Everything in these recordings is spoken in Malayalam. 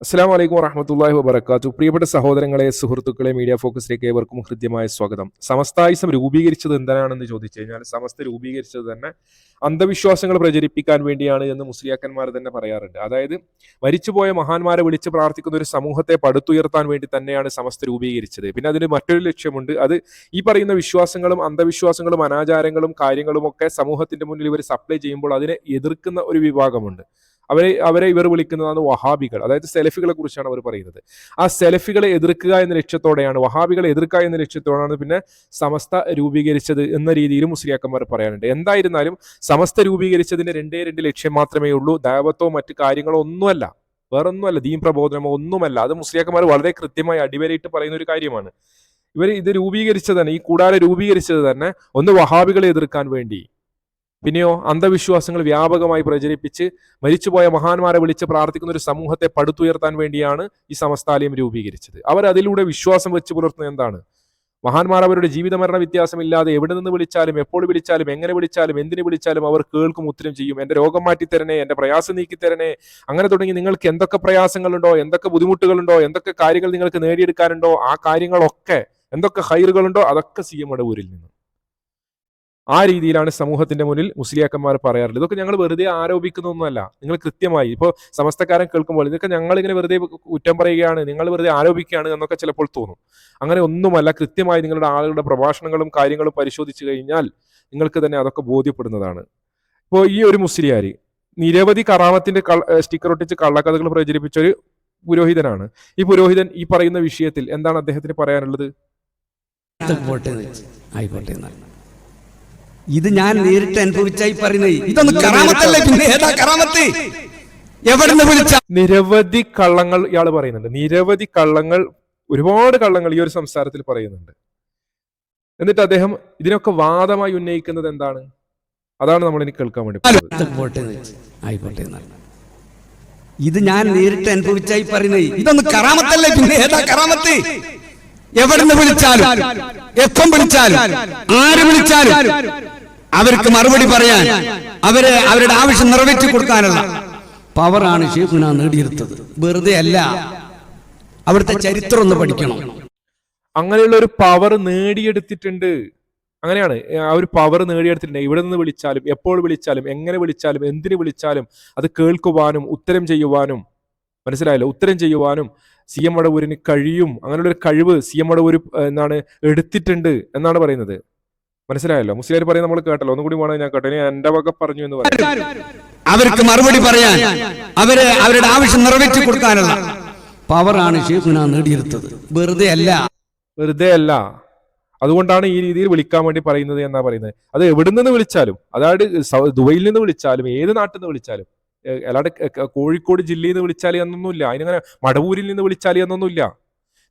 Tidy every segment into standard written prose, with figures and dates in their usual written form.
അസ്സലാമു അലൈക്കും വറഹ്മത്തുള്ളാഹി വബറകാതുഹു. പ്രിയപ്പെട്ട സഹോദരങ്ങളെ, സുഹൃത്തുക്കളെ, മീഡിയ ഫോക്കസിലേക്ക് ഏവർക്കും ഹൃദ്യമായ സ്വാഗതം. സമസ്തായിസം രൂപീകരിച്ചത് എന്തിനാണെന്ന് ചോദിച്ചു കഴിഞ്ഞാൽ സമസ്ത രൂപീകരിച്ചത് തന്നെ അന്ധവിശ്വാസങ്ങൾ പ്രചരിപ്പിക്കാൻ വേണ്ടിയാണ് എന്ന് മുസ്ലിയാക്കന്മാർ തന്നെ പറയാറുണ്ട്. അതായത് മരിച്ചുപോയ മഹാന്മാരെ വിളിച്ച് പ്രാർത്ഥിക്കുന്ന ഒരു സമൂഹത്തെ പടുത്തുയർത്താൻ വേണ്ടി തന്നെയാണ് സമസ്ത രൂപീകരിച്ചത്. പിന്നെ അതിന് മറ്റൊരു ലക്ഷ്യമുണ്ട്. അത് ഈ പറയുന്ന വിശ്വാസങ്ങളും അന്ധവിശ്വാസങ്ങളും അനാചാരങ്ങളും കാര്യങ്ങളും ഒക്കെ സമൂഹത്തിന്റെ മുന്നിൽ ഇവർ സപ്ലൈ ചെയ്യുമ്പോൾ അതിനെ എതിർക്കുന്ന ഒരു വിഭാഗമുണ്ട്. അവരെ ഇവർ വിളിക്കുന്നതാണ് വഹാബികൾ. അതായത് സെലഫികളെ കുറിച്ചാണ് അവർ പറയുന്നത്. ആ സെലഫികളെ എതിർക്കുക എന്ന ലക്ഷ്യത്തോടെയാണ്, വഹാബികളെ എതിർക്കുക എന്ന ലക്ഷ്യത്തോടെയാണ് പിന്നെ സമസ്ത രൂപീകരിച്ചത് എന്ന രീതിയിൽ മുസ്ലിയാക്കന്മാർ പറയാനുണ്ട്. എന്തായിരുന്നാലും സമസ്ത രൂപീകരിച്ചതിന് രണ്ട് ലക്ഷ്യം മാത്രമേ ഉള്ളൂ. ദഅവത്തോ മറ്റു കാര്യങ്ങളോ ഒന്നുമല്ല, വേറൊന്നുമല്ല, ദീൻ പ്രബോധനമോ ഒന്നുമല്ല. അത് മുസ്ലിയാക്കന്മാർ വളരെ കൃത്യമായി അടിവരയിട്ട് പറയുന്ന ഒരു കാര്യമാണ്. ഇവർ ഇത് രൂപീകരിച്ചത് തന്നെ, ഈ കൂടാരം രൂപീകരിച്ചത് തന്നെ ഒന്ന് വഹാബികളെ എതിർക്കാൻ വേണ്ടി, പിന്നെയോ അന്ധവിശ്വാസങ്ങൾ വ്യാപകമായി പ്രചരിപ്പിച്ച് മരിച്ചുപോയ മഹാന്മാരെ വിളിച്ച് പ്രാർത്ഥിക്കുന്ന ഒരു സമൂഹത്തെ പടുത്തുയർത്താൻ വേണ്ടിയാണ് ഈ സമസ്താലയം രൂപീകരിച്ചത്. അവർ അതിലൂടെ വിശ്വാസം വെച്ച് പുലർത്തുന്നത് എന്താണ്? മഹാന്മാർ അവരുടെ ജീവിതമരണ വ്യത്യാസമില്ലാതെ എവിടെ നിന്ന് വിളിച്ചാലും, എപ്പോൾ വിളിച്ചാലും, എങ്ങനെ വിളിച്ചാലും, എന്തിനു വിളിച്ചാലും അവർ കേൾക്കും, ഉത്തരം ചെയ്യും. എന്റെ രോഗം മാറ്റിത്തരണേ, എന്റെ പ്രയാസം നീക്കിത്തരണേ, അങ്ങനെ തുടങ്ങി നിങ്ങൾക്ക് എന്തൊക്കെ പ്രയാസങ്ങളുണ്ടോ, എന്തൊക്കെ ബുദ്ധിമുട്ടുകളുണ്ടോ, എന്തൊക്കെ കാര്യങ്ങൾ നിങ്ങൾക്ക് നേടിയെടുക്കാനുണ്ടോ, ആ കാര്യങ്ങളൊക്കെ, എന്തൊക്കെ ഹൈറുകളുണ്ടോ അതൊക്കെ CM മടവൂരിൽ നിന്ന്. ആ രീതിയിലാണ് സമൂഹത്തിന്റെ മുന്നിൽ മുസ്ലിയാക്കന്മാർ പറയാറുള്ളത്. ഇതൊക്കെ ഞങ്ങൾ വെറുതെ ആരോപിക്കുന്നൊന്നുമല്ല. നിങ്ങൾ കൃത്യമായി ഇപ്പോൾ സമസ്തക്കാരൻ കേൾക്കുമ്പോൾ ഇതൊക്കെ ഞങ്ങൾ ഇങ്ങനെ വെറുതെ കുറ്റം പറയുകയാണ്, നിങ്ങൾ വെറുതെ ആരോപിക്കുകയാണ് എന്നൊക്കെ ചിലപ്പോൾ തോന്നും. അങ്ങനെ ഒന്നുമല്ല. കൃത്യമായി നിങ്ങളുടെ ആളുകളുടെ പ്രഭാഷണങ്ങളും കാര്യങ്ങളും പരിശോധിച്ചു കഴിഞ്ഞാൽ നിങ്ങൾക്ക് തന്നെ അതൊക്കെ ബോധ്യപ്പെടുന്നതാണ്. ഇപ്പോൾ ഈ ഒരു മുസ്ലിയാർ നിരവധി കറാമത്തിന്റെ സ്റ്റിക്കർ ഒട്ടിച്ച് കള്ളക്കഥകൾ പ്രചരിപ്പിച്ച ഒരു പുരോഹിതനാണ്. ഈ പുരോഹിതൻ ഈ പറയുന്ന വിഷയത്തിൽ എന്താണ് അദ്ദേഹത്തിന് പറയാനുള്ളത്? ഇത് ഞാൻ നേരിട്ട് അനുഭവിച്ചായി പറയുന്നത്. ഇതൊന്നും കറാമത്തല്ലേ, പിന്നെ ഏതാ കറാമത്ത്? എവിടുന്ന് വിളിച്ച നിരവധി കള്ളങ്ങൾ ഇയാൾ പറയുന്നുണ്ട്. നിരവധി കള്ളങ്ങൾ, ഒരുപാട് കള്ളങ്ങൾ ഈ ഒരു സംസാരത്തിൽ പറയുന്നുണ്ട്. എന്നിട്ട് അദ്ദേഹം ഇതിനൊക്കെ വാദമായി ഉന്നയിക്കുന്നത് എന്താണ്? അതാണ് നമ്മൾ ഇനി കേൾക്കാൻ വേണ്ടി. ഇത് ഞാൻ നേരിട്ട് അനുഭവിച്ചായി പറയുന്നത്. ഇതൊന്നും കറാമത്തല്ലേ, പിന്നെ ഏതാ കറാമത്ത്? എവിടുന്ന് വിളിച്ചാലും, എപ്പം വിളിച്ചാലും, ആര് വിളിച്ചാലും അവർക്ക് മറുപടി പറയാൻ, അവരുടെ ആവശ്യം നിറവേറ്റി കൊടുക്കാനുള്ള പവറാണ് ഷെയ്ഖുന നേടിയെടുത്തത്. വെറുതെ അല്ല. അവിടുത്തെ ചരിത്രം ഒന്ന് പഠിക്കണം. അങ്ങനെയുള്ള ഒരു പവർ നേടിയെടുത്തിട്ടുണ്ട്. അങ്ങനെയാണ് ആ ഒരു പവർ നേടിയെടുത്തിട്ടുണ്ട്. ഇവിടെ നിന്ന് വിളിച്ചാലും, എപ്പോൾ വിളിച്ചാലും, എങ്ങനെ വിളിച്ചാലും, എന്തിനു വിളിച്ചാലും അത് കേൾക്കുവാനും ഉത്തരം ചെയ്യുവാനും, മനസ്സിലായല്ലോ, ഉത്തരം ചെയ്യുവാനും CM മടവൂരിന് കഴിയും. അങ്ങനെയുള്ള ഒരു കഴിവ് CM മടവൂര് എടുത്തിട്ടുണ്ട് എന്നാണ് പറയുന്നത്. മനസ്സിലായല്ലോ? മുസ്ലിയാർ പറയുന്നത് നമ്മൾ കേട്ടല്ലോ. ഒന്നുകൂടി വേണം ഞാൻ കേട്ടോ. എന്റെ വക പറഞ്ഞു എന്ന് പറയാം. അവർക്ക് മറുപടി പറയാൻ, അവരുടെ ആവശ്യം നിറവേറ്റി കൊടുക്കാനുള്ള പവറാണ് ഷെയ്ഖുന നേടിയെടുത്തത്. വെറുതെ അല്ല, വെറുതെ അല്ല. അതുകൊണ്ടാണ് ഈ രീതിയിൽ വിളിക്കാൻ വേണ്ടി പറയുന്നത് എന്നാ പറയുന്നത്. അത് എവിടെ നിന്ന് വിളിച്ചാലും, അതായത് ദുബൈയിൽ നിന്ന് വിളിച്ചാലും, ഏത് നാട്ടിൽ നിന്ന് വിളിച്ചാലും, അല്ലാതെ കോഴിക്കോട് ജില്ലയിൽ നിന്ന് വിളിച്ചാൽ എന്നൊന്നുമില്ല, അതിനങ്ങനെ മടവൂരിൽ നിന്ന് വിളിച്ചാൽ എന്നൊന്നുമില്ല,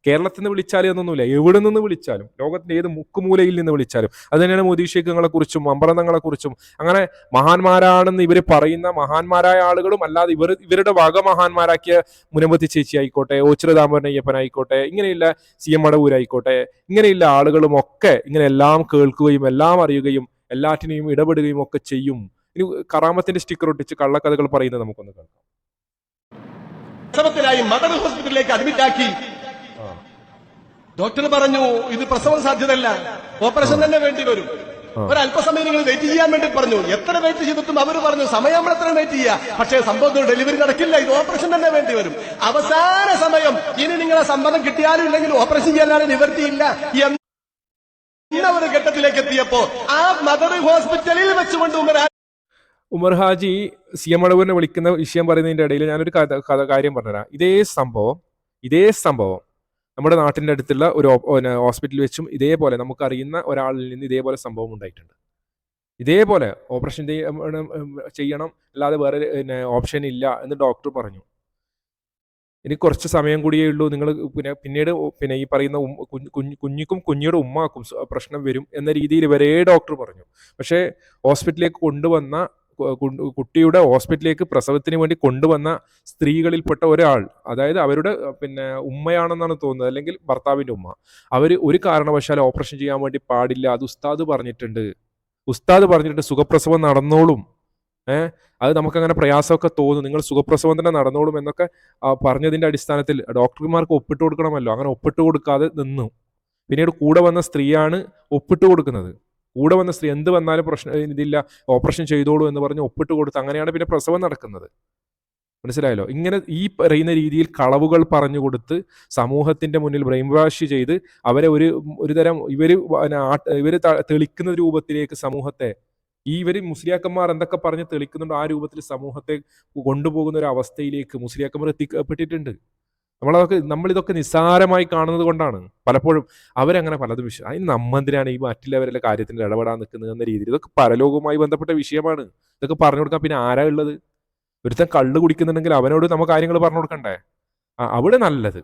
കേരളത്തിൽ നിന്ന് വിളിച്ചാൽ എന്നൊന്നുമില്ല. എവിടെ നിന്ന് വിളിച്ചാലും, ലോകത്തിന്റെ ഏത് മുക്കുമൂലയിൽ നിന്ന് വിളിച്ചാലും. അത് തന്നെയാണ് മോദി ഷെയ്ഖുകളെ കുറിച്ചും അമ്പറന്നങ്ങളെ കുറിച്ചും. അങ്ങനെ മഹാന്മാരാണെന്ന് ഇവർ പറയുന്ന മഹാന്മാരായ ആളുകളും അല്ലാതെ ഇവരുടെ വക മഹാന്മാരാക്കിയ മുനമ്പത്തി ചേച്ചി ആയിക്കോട്ടെ, ഓച്ചിറദാമോദരൻ അയ്യപ്പനായിക്കോട്ടെ, ഇങ്ങനെയുള്ള CM മടവൂരായിക്കോട്ടെ, ഇങ്ങനെയുള്ള ആളുകളും ഒക്കെ ഇങ്ങനെ എല്ലാം കേൾക്കുകയും എല്ലാം അറിയുകയും എല്ലാറ്റിനെയും ഇടപെടുകയും ഒക്കെ ചെയ്യും. ഇനി കറാമത്തിന്റെ സ്റ്റിക്കർ ഒട്ടിച്ച് കള്ളക്കഥകൾ പറയുന്നത് നമുക്കൊന്ന് കേൾക്കാം. ഹോസ്പിറ്റലിലേക്ക് അഡ്മിറ്റ് ആക്കി. ഡോക്ടർ പറഞ്ഞു ഇത് പ്രസവം സാധ്യതയല്ല, ഓപ്പറേഷൻ തന്നെ വേണ്ടി വരും, ഒരല്പസമയം നിങ്ങൾ വെയിറ്റ് ചെയ്യാൻ വേണ്ടി പറഞ്ഞു. എത്ര വെയിറ്റ് ചെയ്തിട്ടും അവർ പറഞ്ഞു സമയം നമ്മൾ എത്ര വെയിറ്റ് ചെയ്യാ, പക്ഷേ സംഭവത്തിൽ ഡെലിവറി നടക്കില്ല, ഇത് ഓപ്പറേഷൻ തന്നെ വേണ്ടി വരും. അവസാന സമയം ഇനി നിങ്ങളെ സമ്മതം കിട്ടിയാലും ഇല്ലെങ്കിലും ഓപ്പറേഷൻ ചെയ്യാനാണ് നിവൃത്തിയില്ല എന്ന ഒരു ഘട്ടത്തിലേക്ക് എത്തിയപ്പോ ആ മദർ ഹോസ്പിറ്റലിൽ വെച്ചുകൊണ്ട് ഉമർ ഹാജി CM മടവൂരിനെ വിളിക്കുന്ന വിഷയം പറയുന്നതിന്റെ ഇടയിൽ ഞാനൊരു കാര്യം പറഞ്ഞുതരാം. ഇതേ സംഭവം നമ്മുടെ നാട്ടിന്റെ അടുത്തുള്ള ഒരു ഹോസ്പിറ്റലിൽ വെച്ചും ഇതേപോലെ നമുക്കറിയുന്ന ഒരാളിൽ നിന്ന് ഇതേപോലെ സംഭവം ഉണ്ടായിട്ടുണ്ട്. ഇതേപോലെ ഓപ്പറേഷൻ ചെയ്യണം, അല്ലാതെ വേറെ ഓപ്ഷൻ ഇല്ല എന്ന് ഡോക്ടർ പറഞ്ഞു. ഇനി കുറച്ച് സമയം കൂടിയേ ഉള്ളൂ, നിങ്ങൾ പിന്നീട് ഈ പറയുന്ന കുഞ്ഞിക്കും കുഞ്ഞിയുടെ ഉമ്മാക്കും പ്രശ്നം വരും എന്ന രീതിയിൽ വരെ ഡോക്ടർ പറഞ്ഞു. പക്ഷേ ഹോസ്പിറ്റലിലേക്ക് കൊണ്ടുവന്ന കുട്ടിയുടെ ഹോസ്പിറ്റലിലേക്ക് പ്രസവത്തിന് വേണ്ടി കൊണ്ടുവന്ന സ്ത്രീകളിൽപ്പെട്ട ഒരാൾ, അതായത് അവരുടെ ഉമ്മയാണെന്നാണ് തോന്നുന്നത്, അല്ലെങ്കിൽ ഭർത്താവിന്റെ ഉമ്മ, അവര് ഒരു കാരണവശാലും ഓപ്പറേഷൻ ചെയ്യാൻ വേണ്ടി പാടില്ല, അത് ഉസ്താദ് പറഞ്ഞിട്ടുണ്ട് സുഖപ്രസവം നടന്നോളും അത് നമുക്കങ്ങനെ പ്രയാസമൊക്കെ തോന്നും, നിങ്ങൾ സുഖപ്രസവം തന്നെ നടന്നോളും എന്നൊക്കെ പറഞ്ഞതിന്റെ അടിസ്ഥാനത്തിൽ ഡോക്ടർമാർക്ക് ഒപ്പിട്ട് കൊടുക്കണമല്ലോ, അങ്ങനെ ഒപ്പിട്ട് കൊടുക്കാതെ നിന്നു. പിന്നീട് കൂടെ വന്ന സ്ത്രീയാണ് ഒപ്പിട്ട് കൊടുക്കുന്നത്. കൂടെ വന്ന സ്ത്രീ എന്ത് വന്നാലും പ്രശ്നം ഇതില്ല, ഓപ്പറേഷൻ ചെയ്തോളൂ എന്ന് പറഞ്ഞ് ഒപ്പിട്ട് കൊടുത്ത് അങ്ങനെയാണ് പിന്നെ പ്രസവം നടക്കുന്നത്. മനസ്സിലായല്ലോ? ഇങ്ങനെ ഈ പറയുന്ന രീതിയിൽ കളവുകൾ പറഞ്ഞു കൊടുത്ത് സമൂഹത്തിന്റെ മുന്നിൽ ബ്രെയിൻ വാഷ് ചെയ്ത് അവരെ ഒരു തരം ഇവര് തെളിക്കുന്ന രൂപത്തിലേക്ക് സമൂഹത്തെ, ഇവര് മുസ്ലിയാക്കന്മാർ എന്തൊക്കെ പറഞ്ഞ് തെളിക്കുന്നുണ്ടോ ആ രൂപത്തിൽ സമൂഹത്തെ കൊണ്ടുപോകുന്ന ഒരു അവസ്ഥയിലേക്ക് മുസ്ലിയാക്കന്മാർ എത്തിപ്പെട്ടിട്ടുണ്ട്. നമ്മളിതൊക്കെ നിസ്സാരമായി കാണുന്നത് കൊണ്ടാണ് പലപ്പോഴും അവരങ്ങനെ പലതും വിഷയം. അതിന് നമ്മെന്തിനാണ് ഈ മറ്റുള്ളവരുടെ കാര്യത്തിൽ ഇടപെടാൻ നിൽക്കുന്നത് എന്ന രീതിയിൽ, ഇതൊക്കെ പരലോകവുമായി ബന്ധപ്പെട്ട വിഷയമാണ്. ഇതൊക്കെ പറഞ്ഞു കൊടുക്കാൻ പിന്നെ ആരാ ഉള്ളത്? ഒരുത്തൻ കള്ള് കുടിക്കുന്നുണ്ടെങ്കിൽ അവനോട് നമുക്ക് കാര്യങ്ങൾ പറഞ്ഞു കൊടുക്കണ്ടേ? അവിടെ നല്ലത്.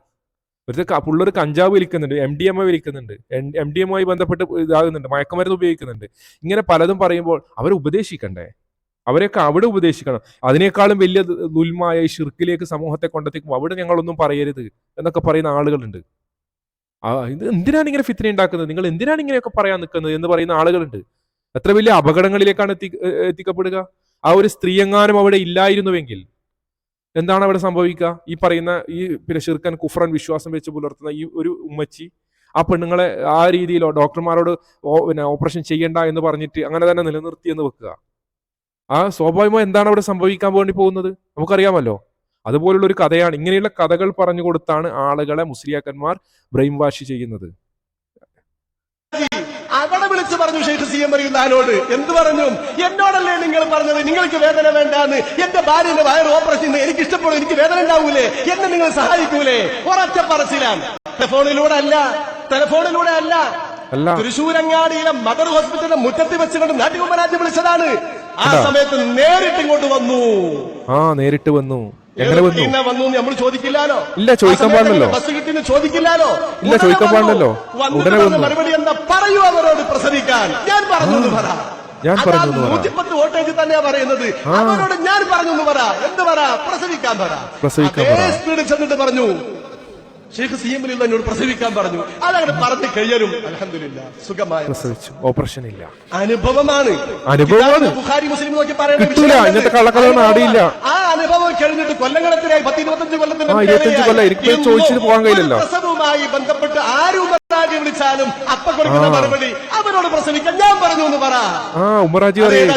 പുള്ളൊരു കഞ്ചാവ് വലിക്കുന്നുണ്ട്, MDMA വലിക്കുന്നുണ്ട്, MDMA ബന്ധപ്പെട്ട് ഇതാകുന്നുണ്ട്, മയക്കുമരുന്ന് ഉപയോഗിക്കുന്നുണ്ട്, ഇങ്ങനെ പലതും പറയുമ്പോൾ അവരെ ഉപദേശിക്കണ്ടേ? അവരെയൊക്കെ അവിടെ ഉപദേശിക്കണം. അതിനേക്കാളും വലിയ ദുൽമായ ഈ ഷിർക്കിലേക്ക് സമൂഹത്തെ കൊണ്ടെത്തിക്കുമ്പോൾ അവിടെ ഞങ്ങളൊന്നും പറയരുത് എന്നൊക്കെ പറയുന്ന ആളുകളുണ്ട്. ഇത് എന്തിനാണ് ഇങ്ങനെ ഫിത്ന ഉണ്ടാക്കുന്നത്, നിങ്ങൾ എന്തിനാണ് ഇങ്ങനെയൊക്കെ പറയാൻ നിൽക്കുന്നത് എന്ന് പറയുന്ന ആളുകളുണ്ട്. എത്ര വലിയ അപകടങ്ങളിലേക്കാണ് എത്തിക്കപ്പെടുക. ആ ഒരു സ്ത്രീ എങ്ങാനും അവിടെ ഇല്ലായിരുന്നുവെങ്കിൽ എന്താണ് അവിടെ സംഭവിക്കുക? ഈ പറയുന്ന പിന്നെ ഷിർക്കൻ കുഫ്രൻ വിശ്വാസം വെച്ച് പുലർത്തുന്ന ഈ ഒരു ഉമ്മച്ചി ആ പെണ്ണുങ്ങളെ ആ രീതിയിൽ ഡോക്ടർമാരോട് ഓപ്പറേഷൻ ചെയ്യണ്ട എന്ന് പറഞ്ഞിട്ട് അങ്ങനെ തന്നെ നിലനിർത്തി എന്ന് വെക്കുക. സ്വാഭാവികമായി എന്താണ് അവിടെ സംഭവിക്കാൻ വേണ്ടി പോകുന്നത് നമുക്കറിയാമല്ലോ. അതുപോലുള്ള ഒരു കഥയാണ്. ഇങ്ങനെയുള്ള കഥകൾ പറഞ്ഞു കൊടുത്താണ് ആളുകളെ മുസ്ലിയാക്കന്മാർ ബ്രെയിൻ വാഷ് ചെയ്യുന്നത്. അവിടെ വിളിച്ചു പറഞ്ഞു ഷെയ്ഖ് CM അറിയുന്നതിനോട്, എന്ത് പറഞ്ഞു? എന്നോടല്ലേ നിങ്ങൾ പറഞ്ഞത് നിങ്ങൾക്ക് വേദന വേണ്ടാന്ന്? എന്റെ ഭാര്യന്റെ വയറ് ഓപ്പറേഷൻ എനിക്ക് ഇഷ്ടപ്പെടും, എനിക്ക് വേദന ഉണ്ടാവൂലേ, എന്നെ നിങ്ങൾ സഹായിക്കൂലേ? ഒരൊറ്റ പറച്ചിലാണ്. ടെലിഫോണിലൂടെ അല്ല, തൃശൂരങ്ങാടിയിലെ മദർ ഹോസ്പിറ്റലിന്റെ മുറ്റത്ത് വെച്ചുകൊണ്ട് നാട്ടികുമരാജ് വിളിച്ചതാണ്. ആ സമയത്ത് നേരിട്ട് ഇങ്ങോട്ട് വന്നു. നേരിട്ട് വന്നു. എങ്ങനെ വന്നു നമ്മൾ ചോദിക്കില്ലാലോ? ഇല്ല, ചോദിക്കാൻ പാടില്ലല്ലോ. ബസ് കിട്ടിന്ന് ചോദിക്കില്ലാലോ? ഇല്ല, ചോദിക്കാൻ പാടില്ലല്ലോ. മറുപടി എന്താ? പറയൂ അവരോട് പ്രസവിക്കാൻ. ഞാൻ പറഞ്ഞു എന്ന് പറ. 110 വോട്ടേജ് തന്നെയാ പറയുന്നത്. അവരോട് ഞാൻ പറഞ്ഞു എന്ന് പറ. എന്ത് പറ? പ്രസവിക്കാൻ പറ. സ്പീഡിൽ ചെന്നിട്ട് പറഞ്ഞു ഷെയ്ഖ് CM എന്നോട് പ്രസവിക്കാൻ പറഞ്ഞു. അതങ്ങനെ പറഞ്ഞു കഴിയലും അൽഹംദുലില്ലാ സുഖമായി പ്രസവിച്ചു. ഓപ്പറേഷൻ ഇല്ല. അനുഭവമാണ്. ബുഖാരി മുസ്ലിം നോക്കി പറയുന്നത്. ആ അനുഭവം കഴിഞ്ഞിട്ട് കൊല്ലങ്ങളെത്തിനായി 10-25 കൊല്ലത്തിന് പ്രസവവുമായി ബന്ധപ്പെട്ട് ആരും വിളിച്ചാലും അപ്പ കൊടുക്കുന്ന മറുപടി അവരോട് പ്രസവിക്കാൻ ഞാൻ പറഞ്ഞു എന്ന് പറ.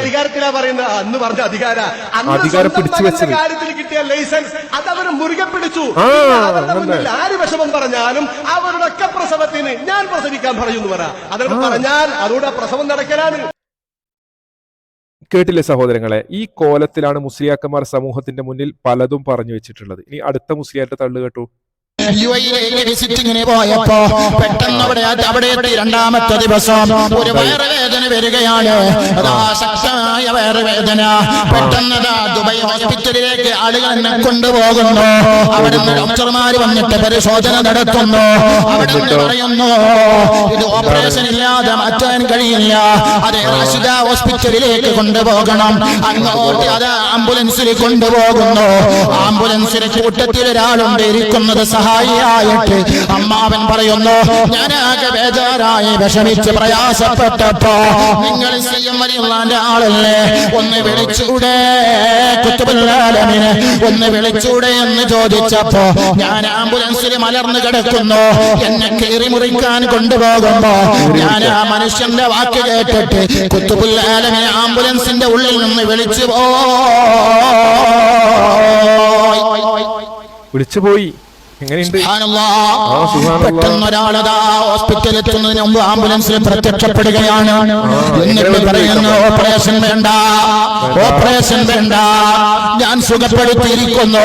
അധികാരത്തിലാ പറയുന്നത്. അന്ന് പറഞ്ഞ അധികാരം കാര്യത്തിൽ കിട്ടിയ ലൈസൻസ് അതവര് മുറുകെ പിടിച്ചു. ആര് വിഷമം പറഞ്ഞാലും അവരുടെ ഒക്കെ പ്രസവത്തിന് ഞാൻ പ്രസവിക്കാൻ പറയുന്നു പറ. അതോട് പറഞ്ഞാൽ അതോടെ പ്രസവം നടക്കലാണ്. കേട്ടില്ലേ സഹോദരങ്ങളെ? ഈ കോലത്തിലാണ് മുസ്ലിയാക്കന്മാർ സമൂഹത്തിന്റെ മുന്നിൽ പലതും പറഞ്ഞു വെച്ചിട്ടുള്ളത്. ഇനി അടുത്ത മുസ്ലിയാരുടെ തള്ളു കേട്ടു. UAE വിസിറ്റിങ്ങിന് പോയപ്പോ പെട്ടെന്ന് അവിടെ എത്തി. രണ്ടാമത്തെ ദിവസം ഒരു വയറുവേദന വരികയാണ്. അതാ ശക്തമായ വയറുവേദന. പെട്ടെന്ന് ദുബായ് ഹോസ്പിറ്റലിലേക്ക് ആളുകൾ എന്നെ കൊണ്ടുപോകുന്നു. അവിടുന്ന് ഡോക്ടർമാർ വന്നിട്ട് പരിശോധന നടത്തുന്നു. അവിടുന്ന് പറയുന്നു ഇത് ഓപ്പറേഷൻ ഇല്ലാതെ മാറ്റാൻ കഴിയില്ല, അത് റാഷിദ ഹോസ്പിറ്റലിലേക്ക് കൊണ്ടുപോകണം. അങ്ങോട്ട് അത് ആംബുലൻസിൽ കൊണ്ടുപോകുന്നു. ആംബുലൻസിന് കൂട്ടത്തിൽ ഒരാളുണ്ട് ഇരിക്കുന്നത് സഹായിയായിട്ട്. അമ്മാവൻ പറയുന്നു ഞാനാകെ ബേജാറായി വിഷമിച്ച് പ്രയാസപ്പെട്ടപ്പോ നിങ്ങൾ CM വലിയുള്ളാന്റെ ആളല്ലേ, ഒന്ന് വിളിച്ചൂടെ കുത്തുബുല്ലാലമിനെ ഒന്ന് വിളിച്ചൂടെ എന്ന് ചോദിച്ചപ്പോ ഞാൻ ആംബുലൻസിൽ മലർന്നു കിടക്കുന്നു. എന്നെ കീറി മുറിക്കാൻ കൊണ്ടുപോകുമ്പോ ഞാൻ ആ മനുഷ്യന്റെ വാക്ക് കേട്ടിട്ട് കുത്തുബുല്ലാലമിനെ ആംബുലൻസിന്റെ ഉള്ളിൽ നിന്ന് വിളിച്ചുപോയി. എങ്ങനെയുണ്ട്? പെട്ടെന്നൊരാളതാ ഹോസ്പിറ്റലിൽ എത്തുന്നതിന് മുമ്പ് ആംബുലൻസിൽ പ്രത്യക്ഷപ്പെടുകയാണ്. എന്നിട്ട് പറയുന്നു ഓപ്പറേഷൻ വേണ്ട, ഓപ്പറേഷൻ വേണ്ട, ഞാൻ സുഖപ്പെടുത്തിയിരിക്കുന്നു,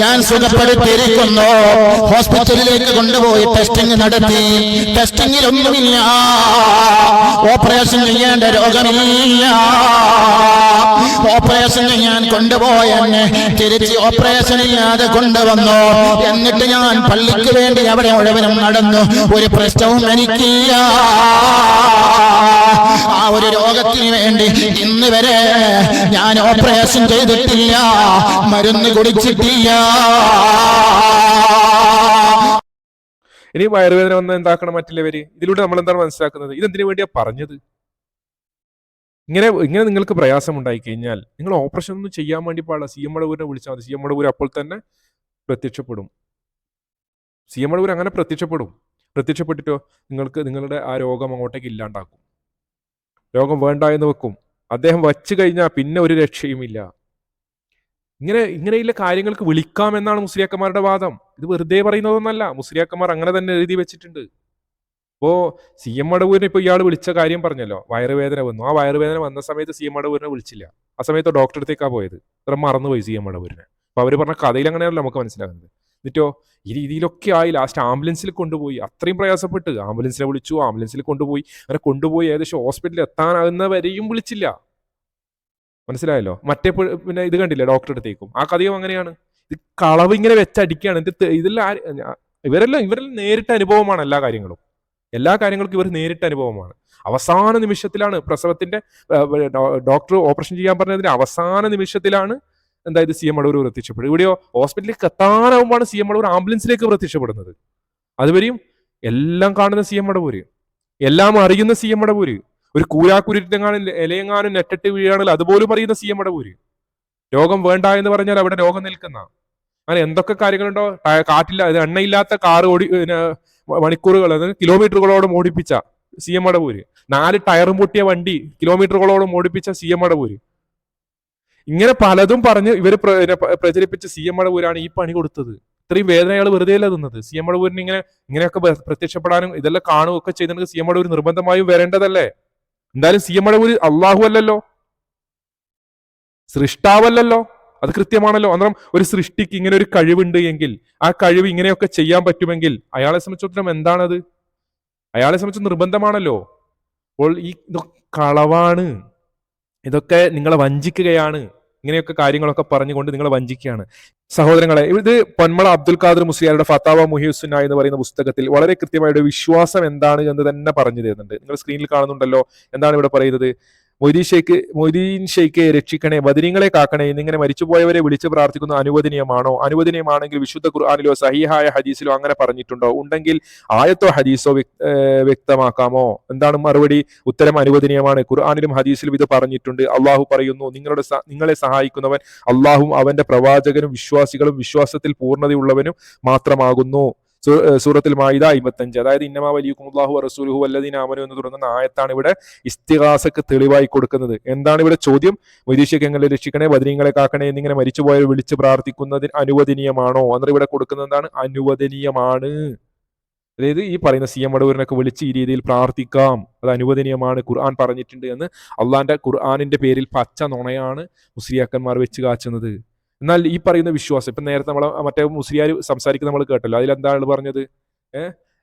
ഞാൻ സുഖപ്പെടുത്തിയിരിക്കുന്നു. ഹോസ്പിറ്റലിലേക്ക് കൊണ്ടുപോയി ടെസ്റ്റിംഗ് നടത്തി. ടെസ്റ്റിംഗിലൊന്നുമില്ല, ഓപ്പറേഷൻ ചെയ്യേണ്ട രോഗമില്ല. ഓപ്പറേഷൻ ചെയ്യാൻ കൊണ്ടുപോയെന്നെ തിരിച്ച് ഓപ്പറേഷൻ ഇല്ലാതെ കൊണ്ടുവന്നു. എന്നിട്ട് ഞാൻ പള്ളിക്ക് വേണ്ടി അവിടെ മുഴുവനും നടന്നു. ഒരു പ്രശ്നവും എനിക്കില്ല. ആ ഒരു രോഗത്തിന് വേണ്ടി ഇന്ന് വരെ ഞാൻ ഓപ്പറേഷൻ ചെയ്തിട്ടില്ല, മരുന്ന് കുടിച്ചിട്ടില്ല. ഇനി വയറുവേദന വന്ന് എന്താക്കണം മറ്റുള്ളവര്? ഇതിലൂടെ നമ്മൾ എന്താണ് മനസ്സിലാക്കുന്നത്? ഇതെന്തിനു വേണ്ടിയാ പറഞ്ഞത്? ഇങ്ങനെ നിങ്ങൾക്ക് പ്രയാസം ഉണ്ടായി കഴിഞ്ഞാൽ നിങ്ങൾ ഓപ്പറേഷൻ ഒന്നും ചെയ്യാൻ വേണ്ടി പാടില്ല. CM മടവൂരിനെ വിളിച്ചാൽ മതി. CM മടവൂർ അപ്പോൾ തന്നെ പ്രത്യക്ഷപ്പെടും. CM മടവൂർ അങ്ങനെ പ്രത്യക്ഷപ്പെട്ടിട്ടോ നിങ്ങൾക്ക് നിങ്ങളുടെ ആ രോഗം അങ്ങോട്ടേക്ക് ഇല്ലാണ്ടാക്കും. രോഗം വേണ്ട എന്ന് വെക്കും. അദ്ദേഹം വച്ചു കഴിഞ്ഞാൽ പിന്നെ ഒരു രക്ഷയുമില്ല. ഇങ്ങനെയുള്ള കാര്യങ്ങൾക്ക് വിളിക്കാമെന്നാണ് മുസ്ലിയാക്കന്മാരുടെ വാദം. ഇത് വെറുതെ പറയുന്നതൊന്നല്ല. മുസ്ലിയാക്കന്മാർ അങ്ങനെ തന്നെ എഴുതി വെച്ചിട്ടുണ്ട്. ഇപ്പോ CM മടവൂരിനെ ഇപ്പൊ ഇയാൾ വിളിച്ച കാര്യം പറഞ്ഞല്ലോ, വയറുവേദന വന്നു. ആ വയറുവേദന വന്ന സമയത്ത് CM മടവൂരിനെ വിളിച്ചില്ല. ആ സമയത്ത് ഡോക്ടറെ അടുത്തേക്കാ പോയത്. ഇത്ര മറന്നുപോയി CM മടവൂരിനെ. അപ്പൊ അവര് പറഞ്ഞ കഥയിൽ അങ്ങനെയാണല്ലോ നമുക്ക് മനസ്സിലാകുന്നത്. എന്നിട്ടോ ഈ രീതിയിലൊക്കെ ആയി ലാസ്റ്റ് ആംബുലൻസിൽ കൊണ്ടുപോയി. അത്രയും പ്രയാസപ്പെട്ട് ആംബുലൻസിനെ വിളിച്ചു, ആംബുലൻസിൽ കൊണ്ടുപോയി കൊണ്ടുപോയി ഏകദേശം ഹോസ്പിറ്റലിൽ എത്താനാകുന്നവരെയും വിളിച്ചില്ല. മനസ്സിലായല്ലോ. മറ്റേ പിന്നെ ഇത് കണ്ടില്ല, ഡോക്ടറെ അടുത്തേക്കും. ആ കഥയും അങ്ങനെയാണ്. ഇത് കളവ് ഇങ്ങനെ വെച്ചടിക്കുകയാണ്. ഇവരെല്ലാം നേരിട്ട അനുഭവമാണ്. എല്ലാ കാര്യങ്ങൾക്കും ഇവർ നേരിട്ട അനുഭവമാണ്. അവസാന നിമിഷത്തിലാണ് പ്രസവത്തിന്റെ ഡോക്ടർ ഓപ്പറേഷൻ ചെയ്യാൻ പറഞ്ഞതിന്റെ അവസാന നിമിഷത്തിലാണ് എന്തായത് CM മടവൂർ പ്രത്യക്ഷപ്പെടും. ഇവിടെയോ ഹോസ്പിറ്റലിലേക്ക് എത്താനാവുമ്പോഴാണ് CM മടവൂർ ആംബുലൻസിലേക്ക് പ്രത്യക്ഷപ്പെടുന്നത്. അതുവരെയും എല്ലാം കാണുന്ന CM മടവൂര്, എല്ലാം അറിയുന്ന CM മടവൂര്, ഒരു കൂരാക്കുരുറ്റെങ്ങാനും ഇലയെങ്ങാനും നെറ്റിട്ട് വീഴാണെങ്കിൽ അതുപോലും അറിയുന്ന CM മടവൂര്. രോഗം വേണ്ട എന്ന് പറഞ്ഞാൽ അവിടെ രോഗം നിൽക്കുന്ന അങ്ങനെ എന്തൊക്കെ കാര്യങ്ങളുണ്ടോ. കാറ്റില്ല എണ്ണയില്ലാത്ത കാറ് മണിക്കൂറുകൾ കിലോമീറ്ററുകളോളം ഓടിപ്പിച്ച CM മടവൂര്, 4 ടയറും പൊട്ടിയ വണ്ടി കിലോമീറ്ററുകളോളം ഓടിപ്പിച്ച CM മടവൂര്. ഇങ്ങനെ പലതും പറഞ്ഞ് ഇവർ പ്രചരിപ്പിച്ച CM മടവൂരാണ് ഈ പണി കൊടുത്തത്. ഇത്രയും വേദന അയാൾ വെറുതെ അല്ല തിന്നത്. CM മടവൂരിന് ഇങ്ങനെയൊക്കെ പ്രത്യക്ഷപ്പെടാനും ഇതെല്ലാം കാണുകയൊക്കെ ചെയ്തിട്ടുണ്ടെങ്കിൽ CM മടവൂർ നിർബന്ധമായും വരേണ്ടതല്ലേ? എന്തായാലും CM മടവൂർ അള്ളാഹു അല്ലല്ലോ, സൃഷ്ടാവല്ലല്ലോ. അത് കൃത്യമാണല്ലോ. അന്നേരം ഒരു സൃഷ്ടിക്ക് ഇങ്ങനെ ഒരു കഴിവുണ്ട് എങ്കിൽ ആ കഴിവ് ഇങ്ങനെയൊക്കെ ചെയ്യാൻ പറ്റുമെങ്കിൽ അയാളെ സംബന്ധിച്ചിടത്തോളം എന്താണത്? അയാളെ സംബന്ധിച്ച് നിർബന്ധമാണല്ലോ. അപ്പോൾ ഈ കളവാണ്, ഇതൊക്കെ നിങ്ങളെ വഞ്ചിക്കുകയാണ്. ഇങ്ങനെയൊക്കെ കാര്യങ്ങളൊക്കെ പറഞ്ഞുകൊണ്ട് നിങ്ങളെ വഞ്ചിക്കുകയാണ്. സഹോദരങ്ങളെ, ഇത് പൊന്മള അബ്ദുൽ ഖാദർ മുസ്ലിയാരുടെ ഫത്താവ മുഹിയുസുന്ന എന്ന് പറയുന്ന പുസ്തകത്തിൽ വളരെ കൃത്യമായിട്ട് വിശ്വാസം എന്താണ് എന്ന് തന്നെ പറഞ്ഞു തരുന്നുണ്ട്. നിങ്ങൾ സ്ക്രീനിൽ കാണുന്നുണ്ടല്ലോ. എന്താണ് ഇവിടെ പറയുന്നത്? മൊയ്തീൻ ഷെയ്ഖെ രക്ഷിക്കണേ, ബദരീങ്ങളെ കാക്കണേ എന്നിങ്ങനെ മരിച്ചുപോയവരെ വിളിച്ച് പ്രാർത്ഥിക്കുന്ന അനുവദനീയമാണോ? അനുവദനീയമാണെങ്കിൽ വിശുദ്ധ ഖുർആനിലോ സഹീഹായ ഹദീസിലോ അങ്ങനെ പറഞ്ഞിട്ടുണ്ടോ? ഉണ്ടെങ്കിൽ ആയത്തോ ഹദീസോ വ്യക്തമാക്കാമോ? എന്താണ് മറുപടി? ഉത്തരം അനുവദനീയമാണ്. ഖുർആനിലും ഹദീസിലും ഇത് പറഞ്ഞിട്ടുണ്ട്. അള്ളാഹു പറയുന്നു, നിങ്ങളെ സഹായിക്കുന്നവൻ അള്ളാഹുവും അവന്റെ പ്രവാചകനും വിശ്വാസികളും വിശ്വാസത്തിൽ പൂർണ്ണതയുള്ളവനും മാത്രമാകുന്നു. സൂറത്തുൽ മാഇദ 55. അതായത് ഇന്നമാ വലിയുക്കുമുല്ലാഹു വറസൂലുഹു വല്ലദീന ആമനു എന്ന് തുടങ്ങുന്ന ആയത്താണ് ഇവിടെ ഇസ്തിഗാസക്ക് തെളിവായി കൊടുക്കുന്നത്. എന്താണ് ഇവിടെ ചോദ്യം? മൊയ്തീശങ്ങളെ രക്ഷിക്കണേ, ബദരീങ്ങളെ കാക്കണേ എന്നിങ്ങനെ മരിച്ചുപോയവരെ വിളിച്ച് പ്രാർത്ഥിക്കുന്നതിന് അനുവദനീയമാണോ? അന്നേരം ഇവിടെ കൊടുക്കുന്നത് എന്താണ്? അനുവദനീയമാണ്. അതായത് ഈ പറയുന്ന CM മടവൂരിനൊക്കെ വിളിച്ച് ഈ രീതിയിൽ പ്രാർത്ഥിക്കാം, അത് അനുവദനീയമാണ്, ഖുർആൻ പറഞ്ഞിട്ടുണ്ട് എന്ന്. അള്ളാന്റെ ഖുർആനിന്റെ പേരിൽ പച്ച നുണയാണ് മുസ്ലിയാക്കന്മാർ വെച്ച് കാച്ചുന്നത്. എന്നാൽ ഈ പറയുന്ന വിശ്വാസം, ഇപ്പൊ നേരത്തെ നമ്മളെ മറ്റേ മുസ്ലിയാർ സംസാരിക്കുന്ന നമ്മൾ കേട്ടല്ലോ, അതിലെന്താണ് പറഞ്ഞത്?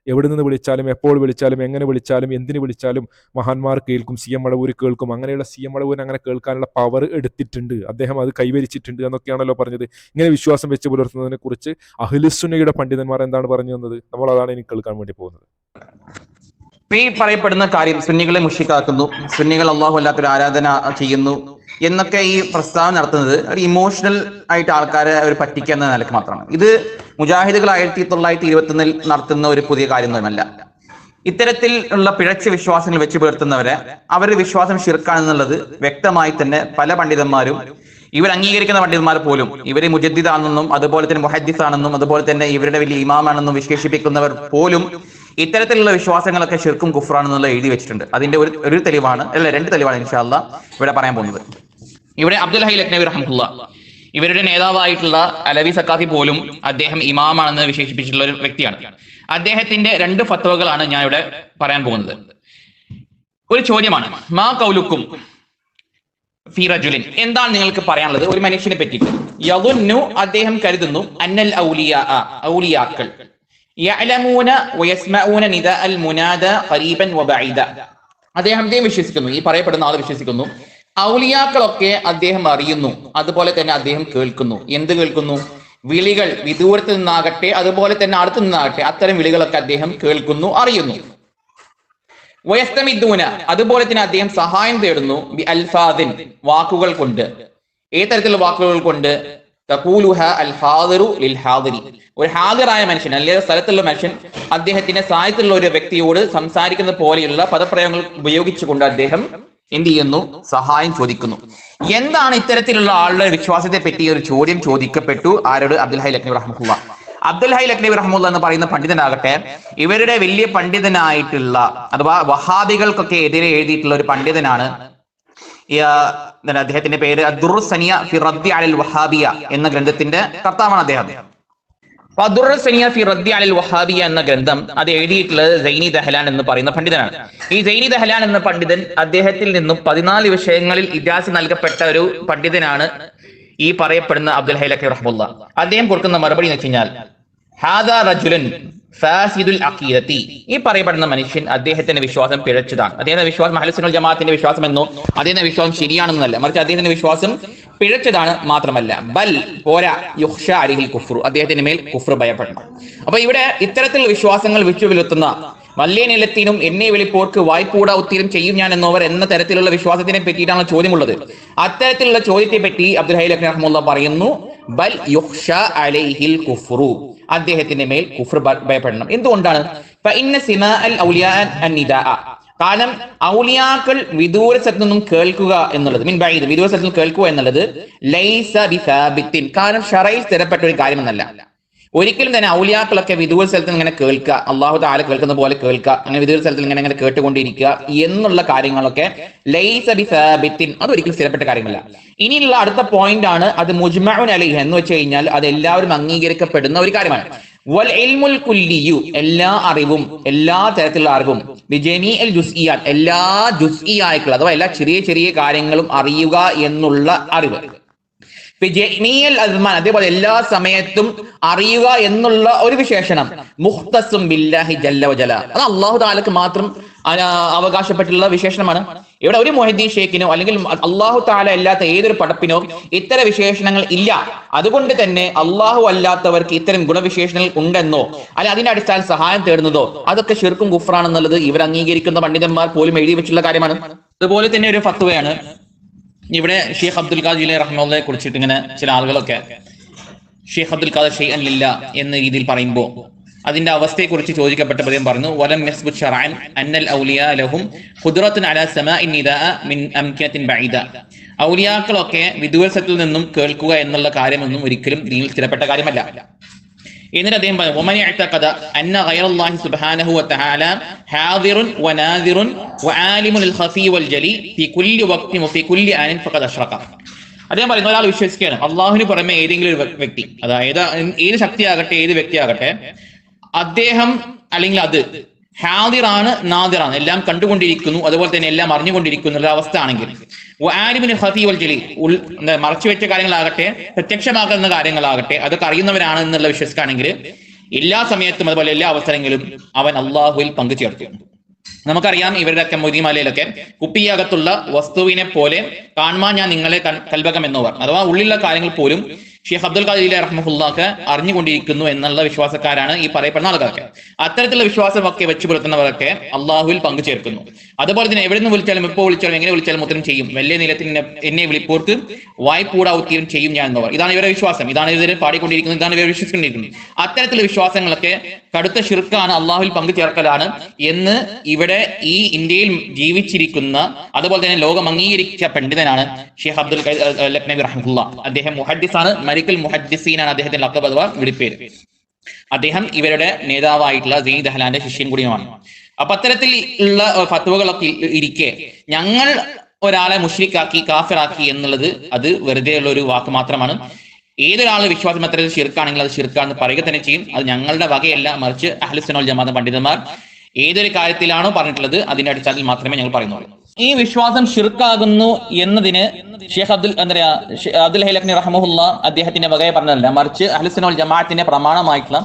എവിടെ നിന്ന് വിളിച്ചാലും എപ്പോൾ വിളിച്ചാലും എങ്ങനെ വിളിച്ചാലും എന്തിനു വിളിച്ചാലും മഹാന്മാർ കേൾക്കും, CM മടവൂർ കേൾക്കും. അങ്ങനെയുള്ള CM മടവൂരിന് അങ്ങനെ കേൾക്കാനുള്ള പവർ എടുത്തിട്ടുണ്ട്, അദ്ദേഹം അത് കൈവരിച്ചിട്ടുണ്ട് എന്നൊക്കെയാണല്ലോ പറഞ്ഞത്. ഇങ്ങനെ വിശ്വാസം വെച്ച് പുലർത്തുന്നതിനെ കുറിച്ച് അഹ്ലുസുന്നയുടെ പണ്ഡിതന്മാർ എന്താണ് പറഞ്ഞു തന്നത്? നമ്മൾ അതാണ് ഇനി കേൾക്കാൻ വേണ്ടി പോകുന്നത്. ഈ പറയപ്പെടുന്ന കാര്യം സുന്നികളെ മുഷിക്കാക്കുന്നു, സുന്നികൾ അള്ളാഹു അല്ലാത്തൊരു ആരാധന ചെയ്യുന്നു എന്നൊക്കെ ഈ പ്രസ്താവന നടത്തുന്നത് ഒരു ഇമോഷണൽ ആയിട്ട് ആൾക്കാരെ ഒരു പറ്റിക്കുക എന്ന നിലക്ക് മാത്രമാണ്. ഇത് മുജാഹിദുകൾ 1921 നടത്തുന്ന ഒരു പുതിയ കാര്യമൊന്നുമല്ല. ഇത്തരത്തിൽ ഉള്ള പിഴച്ച വിശ്വാസങ്ങൾ വെച്ച് പുലർത്തുന്നവരെ അവരുടെ വിശ്വാസം ശിർക്കാണെന്നുള്ളത് വ്യക്തമായി തന്നെ പല പണ്ഡിതന്മാരും, ഇവർ അംഗീകരിക്കുന്ന പണ്ഡിതന്മാർ പോലും ഇവര് മുജദ്ദിദാണെന്നും അതുപോലെ തന്നെ മുഹദ്ദിസ് ആണെന്നും അതുപോലെ തന്നെ ഇവരുടെ വലിയ ഇമാമാണെന്നും വിശേഷിപ്പിക്കുന്നവർ പോലും ഇത്തരത്തിലുള്ള വിശ്വാസങ്ങളൊക്കെ ശിർക്കും കുഫ്റാണെന്നുള്ള എഴുതി വെച്ചിട്ടുണ്ട്. അതിന്റെ ഒരു തെളിവാണ്, അല്ല 2 തെളിവാണ് ഇൻഷാ അല്ലാഹ് ഇവിടെ പറയാൻ പോകുന്നത്. ഇവിടെ അബ്ദുൽ ഹൈ ലഖ്നവി റഹ്മത്തുള്ളാഹ്, ഇവരുടെ നേതാവായിട്ടുള്ള അലവി സക്കാഫി പോലും അദ്ദേഹം ഇമാമാണെന്ന് വിശേഷിപ്പിച്ചിട്ടുള്ള ഒരു വ്യക്തിയാണ്. അദ്ദേഹത്തിന്റെ 2 ഫത്വകളാണ് ഞാൻ ഇവിടെ പറയാൻ പോകുന്നത്. ഒരു ചോദ്യമാണ്, മാ കൗലുക്കും ഫീ റജുലിൻ, എന്താണ് നിങ്ങൾക്ക് പറയാനുള്ളത് ഒരു മനുഷ്യനെ പറ്റിയിട്ട്? യദുന്നു, അദ്ദേഹം കരുതുന്നു, അന്നൽ ഔലിയാക്കൾ യഅലമൂന വയസ്മഊന നിദാഅൽ മുനാദ ഖരീബൻ വബഈദ, അദ്ദേഹം വിശ്വസിക്കുന്നു, ഈ പറയപ്പെടുന്ന ആൾ വിശ്വസിക്കുന്നു, ഔലിയാക്കളൊക്കെ അദ്ദേഹം അറിയുന്നു, അതുപോലെ തന്നെ അദ്ദേഹം കേൾക്കുന്നു. എന്ത് കേൾക്കുന്നു? വിളികൾ വിദൂരത്ത് നിന്നാകട്ടെ അതുപോലെ തന്നെ അടുത്തു നിന്നാകട്ടെ അത്തരം വിളികളൊക്കെ അദ്ദേഹം കേൾക്കുന്നു, അറിയുന്നു. വയസ്തമിദ്ദൂന, അതുപോലെ തന്നെ അദ്ദേഹം സഹായം തേടുന്നു, ബി അൽഫാദിൻ, വാക്കുകൾ കൊണ്ട്. ഏത് തരത്തിലുള്ള വാക്കുകൾ കൊണ്ട്? തഖൂലുഹ അൽ ഹാദിറു ലിൽ ഹാദിരി, ഒരു ഹാദിറായ മനുഷ്യൻ അല്ലെങ്കിൽ സ്ഥലത്തുള്ള മനുഷ്യൻ അദ്ദേഹത്തിന്റെ സായത്തിലുള്ള ഒരു വ്യക്തിയോട് സംസാരിക്കുന്ന പോലെയുള്ള പദപ്രയോഗങ്ങൾ ഉപയോഗിച്ചുകൊണ്ട് അദ്ദേഹം എന്ത് ചെയ്യുന്നു? സഹായം ചോദിക്കുന്നു. എന്താണ് ഇത്തരത്തിലുള്ള ആളുടെ വിശ്വാസത്തെ പറ്റി ഒരു ചോദ്യം ചോദിക്കപ്പെട്ടു. ആരോട്? അബ്ദുൽ ഹൈ ലഖ്നവി റഹ്മത്തുള്ളാഹ്. അബ്ദുൽ ഹൈ ലഖ്നവി റഹ്മത്തുള്ളാഹ് എന്ന് പറയുന്ന പണ്ഡിതനാകട്ടെ ഇവരുടെ വലിയ പണ്ഡിതനായിട്ടുള്ള അഥവാ വഹാബികൾക്കൊക്കെ എതിരെ എഴുതിയിട്ടുള്ള ഒരു പണ്ഡിതനാണ്. അദ്ദേഹത്തിന്റെ പേര് അദ്ദുറുസ് സനിയ ഫി റദ്ദി അലൽ വഹാബിയ എന്ന ഗ്രന്ഥത്തിന്റെ കർത്താവാണ് അദ്ദേഹം. അദ്ദുറുസ് സനിയ ഫി റദ്ദി അലൽ വഹാബിയ എന്ന ഗ്രന്ഥം അത് എഴുതിയിട്ടുള്ളത് സൈനി ദഹ്ലാൻ എന്ന് പറയുന്ന പണ്ഡിതനാണ്. ഈ സൈനി ദഹ്ലാൻ എന്ന പണ്ഡിതൻ അദ്ദേഹത്തിൽ നിന്നും 14 വിഷയങ്ങളിൽ ഇജാസ് നൽകപ്പെട്ട ഒരു പണ്ഡിതനാണ് ഈ പറയപ്പെടുന്ന അബ്ദുൽ ഹൈ ലഖ്നവി റഹ്മത്തുള്ളാഹ്. അദ്ദേഹം കൊടുക്കുന്ന മറുപടി എന്ന് വെച്ച് കഴിഞ്ഞാൽ ഹാദാ റജുലുൻ ഫാസിദുൽ അഖീദത്തി, ഈ പറയപ്പെടുന്ന മനുഷ്യൻ അദ്ദേഹത്തിന്റെ വിശ്വാസം പിഴച്ചതാണ്. അദ്ദേഹത്തിന്റെ വിശ്വാസം അഹ്ലുസുന്നൽ വൽ ജമാഅത്തിന്റെ വിശ്വാസം എന്നോ അദ്ദേഹത്തിന്റെ വിശ്വാസം ശരിയാണെന്നല്ല, മറിച്ച് അദ്ദേഹത്തിന്റെ വിശ്വാസം പിഴച്ചതാണ്. മാത്രമല്ല ബൽ പോരാ യുഖ്ഷ അലൈഹിൽ കുഫ്റു, അദ്ദേഹത്തിന്റെ മേൽ കുഫ്ർ ഭയപ്പെടണം. അപ്പൊ ഇവിടെ ഇത്തരത്തിലുള്ള വിശ്വാസങ്ങൾ വിച്ചുപുലർത്തുന്ന വല്യ നിലത്തിനും എന്നെ വിളിപ്പോർക്ക് വായ്പൂടാ ഉത്തരം ചെയ്യും ഞാൻ എന്നവർ എന്ന തരത്തിലുള്ള വിശ്വാസത്തിനെ പറ്റിയിട്ടാണ് ചോദ്യമുള്ളത്. അത്തരത്തിലുള്ള ചോദ്യത്തെ പറ്റി അബ്ദുൽ ഹൈ ലഖ്നവി റഹ്മത്തുള്ളാഹി പറയുന്നു ബൽ യുഖ്ഷ അലൈഹിൽ കുഫ്റു, അദ്ദേഹത്തിന്റെ മേൽ കുഫ്ർ ഭയപ്പെടണം. എന്തുകൊണ്ടാണ്? കാരണം ഔലിയാക്കൾ വിദൂര സ്ഥലത്ത് നിന്നും കേൾക്കുക എന്നുള്ളത് വിദൂര സ്ഥലത്ത് നിന്ന് കേൾക്കുക എന്നുള്ളത് ലൈസ ബിസാബിത്തിൻ, കാരണം ശറയിൽ സ്ഥിരപ്പെട്ട ഒരു കാര്യമെന്നല്ല. ഒരിക്കലും തന്നെ ഔലിയാക്കളൊക്കെ വിദൂര സ്ഥലത്ത് ഇങ്ങനെ കേൾക്കുക, അള്ളാഹു തആല കേൾക്കുന്ന പോലെ കേൾക്കുക, അങ്ങനെ വിദൂര സ്ഥലത്തിൽ ഇങ്ങനെ കേട്ടുകൊണ്ടിരിക്കുക എന്നുള്ള കാര്യങ്ങളൊക്കെ ലൈസ ബിസാബിത്തിൻ, അത് ഒരിക്കലും സ്ഥിരപ്പെട്ട കാര്യമല്ല. ഇനിയുള്ള അടുത്ത പോയിന്റ് ആണ് അത് മുജ്മഉൻ അലൈഹി എന്ന് വെച്ച് കഴിഞ്ഞാൽ അത് എല്ലാവരും അംഗീകരിക്കപ്പെടുന്ന ഒരു കാര്യമാണ്. വൽ ഇൽമുൽ കുല്ലിയു, എല്ലാ അറിവും എല്ലാ തരത്തിലുള്ള അറിവും, ബിജമീഅൽ ജുസ്ഇയാത്ത്, എല്ലാ ജുസ്ഇയായിട്ടുള്ള അഥവാ എല്ലാ ചെറിയ ചെറിയ കാര്യങ്ങളും അറിയുക എന്നുള്ള അറിവ്, അതേപോലെ എല്ലാ സമയത്തും അറിയുക എന്നുള്ള ഒരു വിശേഷണം മുഖ്തസും ബില്ലാഹി ജല്ല വജല, അത് അല്ലാഹു തആലക്ക് മാത്രം അവകാശപ്പെട്ടുള്ള വിശേഷണമാണ്. ഇവിടെ ഒരു മുഹദ്ദീസ് ഷേഖിനോ അല്ലെങ്കിൽ അല്ലാഹു തആല അല്ലാത്ത ഏതൊരു പടപ്പിനോ ഇത്തരം വിശേഷണങ്ങൾ ഇല്ല. അതുകൊണ്ട് തന്നെ അല്ലാഹു അല്ലാത്തവർക്ക് ഇത്തരം ഗുണവിശേഷണങ്ങൾ ഉണ്ടെന്നോ അല്ലെ അതിന്റെ അടിസ്ഥാനത്തിൽ സഹായം തേടുന്നതോ അതൊക്കെ ശിർക്കും കുഫ്റാണെന്നുള്ളത് ഇവർ അംഗീകരിക്കുന്ന പണ്ഡിതന്മാർ പോലും എഴുതി വെച്ചുള്ള കാര്യമാണ്. അതുപോലെ തന്നെ ഒരു ഫത്വയാണ് ഇവിടെ ഷെയ്ഖ് അബ്ദുൽ ഖാദിർ ജിലാനി റഹ്മത്തുള്ളാഹിയെ കുറിച്ചിട്ട് ഇങ്ങനെ ചില ആളുകളൊക്കെ ഷെയ്ഖ് അബ്ദുൽ ഖാദിർ ഷൈഅൻ ലില്ലാ എന്ന രീതിയിൽ പറയുമ്പോൾ അതിന്റെ അവസ്ഥയെ കുറിച്ച് ചോദിക്കപ്പെട്ടപ്പോൾ അദ്ദേഹം പറഞ്ഞു വലം യസ്ബുത് ശർഅൻ അന്നൽ ഔലിയാ ലഹും ഖുദ്റത്തുൻ അലാ സമാഇൻ നിദാ മിൻ അംകിനത്തിൻ ബഈദ, ഔലിയാക്കളൊക്കെ വിദൂരത്തിൽ നിന്നും കേൾക്കുക എന്നുള്ള കാര്യമൊന്നും ഒരിക്കലും ദീനിൽ സ്ഥിരപ്പെട്ട കാര്യമല്ല. എന്നിട്ട് അദ്ദേഹം പറഞ്ഞു വമൻ യഅ്തഖദ അന്ന ഗൈറല്ലാഹി സുബ്ഹാനഹു വതആല ഹാദിറുൻ വനാദിറുൻ വആലിമുൽ ഖഫീ വൽ ജലി ഫീ കുല്ലി വഖ്തിൻ വഫീ കുല്ലി ആനിൻ ഫഖദ് അശ്റക. അദ്ദേഹം പറയുന്ന ഒരാൾ വിശ്വസിക്കുകയാണ് അള്ളാഹുവിന് പുറമെ ഏതെങ്കിലും ഒരു വ്യക്തി, അതായത് ഏത് ശക്തിയാകട്ടെ ഏത് വ്യക്തിയാകട്ടെ, അദ്ദേഹം അല്ലെങ്കിൽ അത് ഹാദിറാണ് നാദിറാണ്, എല്ലാം കണ്ടുകൊണ്ടിരിക്കുന്നു അതുപോലെ തന്നെ എല്ലാം അറിഞ്ഞുകൊണ്ടിരിക്കുന്നു ഒരു അവസ്ഥ ആണെങ്കിൽ, മറച്ചു വെച്ച കാര്യങ്ങളാകട്ടെ പ്രത്യക്ഷമാകുന്ന കാര്യങ്ങളാകട്ടെ അതൊക്കെ അറിയുന്നവരാണ് എന്നുള്ള വിശ്വസിക്കുകയാണെങ്കിൽ എല്ലാ സമയത്തും അതുപോലെ എല്ലാ അവസരങ്ങളിലും അവൻ അള്ളാഹുവിൽ പങ്കുചേർത്തു. നമുക്കറിയാം ഇവരുടെയൊക്കെ മൊയ്തീമാലയിലൊക്കെ കുപ്പിയകത്തുള്ള വസ്തുവിനെ പോലെ കാണുവാൻ ഞാൻ നിങ്ങളെ കൽബകം എന്ന് പറഞ്ഞു, അഥവാ ഉള്ളിലുള്ള കാര്യങ്ങൾ പോലും ഷെയ്ഖ് അബ്ദുൽ ഖാദിർ ജിലാനി റഹ്മത്തുള്ളാഹി അറിഞ്ഞുകൊണ്ടിരിക്കുന്നു എന്നുള്ള വിശ്വാസക്കാരാണ് ഈ പറയപ്പെടുന്ന ആളുകളൊക്കെ. അത്തരത്തിലുള്ള വിശ്വാസമൊക്കെ വെച്ച് പുലർത്തുന്നവരൊക്കെ അള്ളാഹുവിൽ പങ്കുചേർക്കുന്നു. അതുപോലെ തന്നെ എവിടെ നിന്ന് വിളിച്ചാലും എപ്പോൾ വിളിച്ചാലും എങ്ങനെ വിളിച്ചാലും ഉത്തരം ചെയ്യും, വലിയ നിലത്തിന് എന്നെ വിളിപ്പോർക്ക് വായ്പൂടാ ഉത്തരം ചെയ്യും ഞാൻ എന്നവർ, ഇതാണ് ഇവരുടെ വിശ്വാസം, ഇതാണ് ഇവർ പാടിക്കൊണ്ടിരിക്കുന്നത്, ഇതാണ് ഇവർ വിശ്വസിക്കൊണ്ടിരിക്കുന്നത്. അത്തരത്തിലുള്ള വിശ്വാസങ്ങളൊക്കെ കടുത്ത ശിർക്കാണ്, അള്ളാഹുവിൽ പങ്കുചേർക്കലാണ് എന്ന് ഇവിടെ ഈ ഇന്ത്യയിൽ ജീവിച്ചിരിക്കുന്ന അതുപോലെ തന്നെ ലോകം അംഗീകരിച്ച പണ്ഡിതനാണ് ഷെയ്ഖ് അബ്ദുൽ ലഖ്നവി റഹ്മത്തുള്ളാഹി. അദ്ദേഹം മുഹദ്ദിസാണ്, മലിക്കുൽ മുഹദ്ദിസീനാണ് അദ്ദേഹത്തിന്റെ ലഖബ് അഥവാ വിളിപ്പേര്. അദ്ദേഹം ഇവരുടെ നേതാവായിട്ടുള്ള സൈനി ദഹ്ലാന്റെ ശിഷ്യൻ കൂടിയുമാണ്. അപ്പൊ അത്തരത്തിൽ ഉള്ള ഫത്വകളൊക്കെ ഇരിക്കെ ഞങ്ങൾ ഒരാളെ മുശ്രിക്കാക്കി കാഫിറാക്കി എന്നുള്ളത് അത് വെറുതെ ഉള്ള ഒരു വാക്ക് മാത്രമാണ്. ഏതൊരാൾ വിശ്വാസം അത്തരത്തിൽ ശിർക്കാണെങ്കിൽ അത് ശിർക്കാണെന്ന് പറയുക തന്നെ ചെയ്യും. അത് ഞങ്ങളുടെ വകയല്ല, മറിച്ച് അഹ്ലുസുന്നൽ വൽ ജമാഅത്ത് പണ്ഡിതന്മാർ ഏതൊരു കാര്യത്തിലാണോ പറഞ്ഞിട്ടുള്ളത് അതിന്റെ അടിസ്ഥാനത്തിൽ മാത്രമേ ഞങ്ങൾ പറയുന്നുള്ളൂ. ഈ വിശ്വാസം ഷിർക്കാകുന്നു എന്നതിന് ഷെയ്ഖ് അബ്ദുൽ ഹൈ ലഖ്നവി റഹ്മത്തുള്ളാഹി അദ്ദേഹത്തിന്റെ വകയെ പറഞ്ഞതല്ല, മറിച്ച് അഹ്ലുസുന്നൽ വൽ ജമാഅത്തിന്റെ പ്രമാണമായിട്ടുള്ള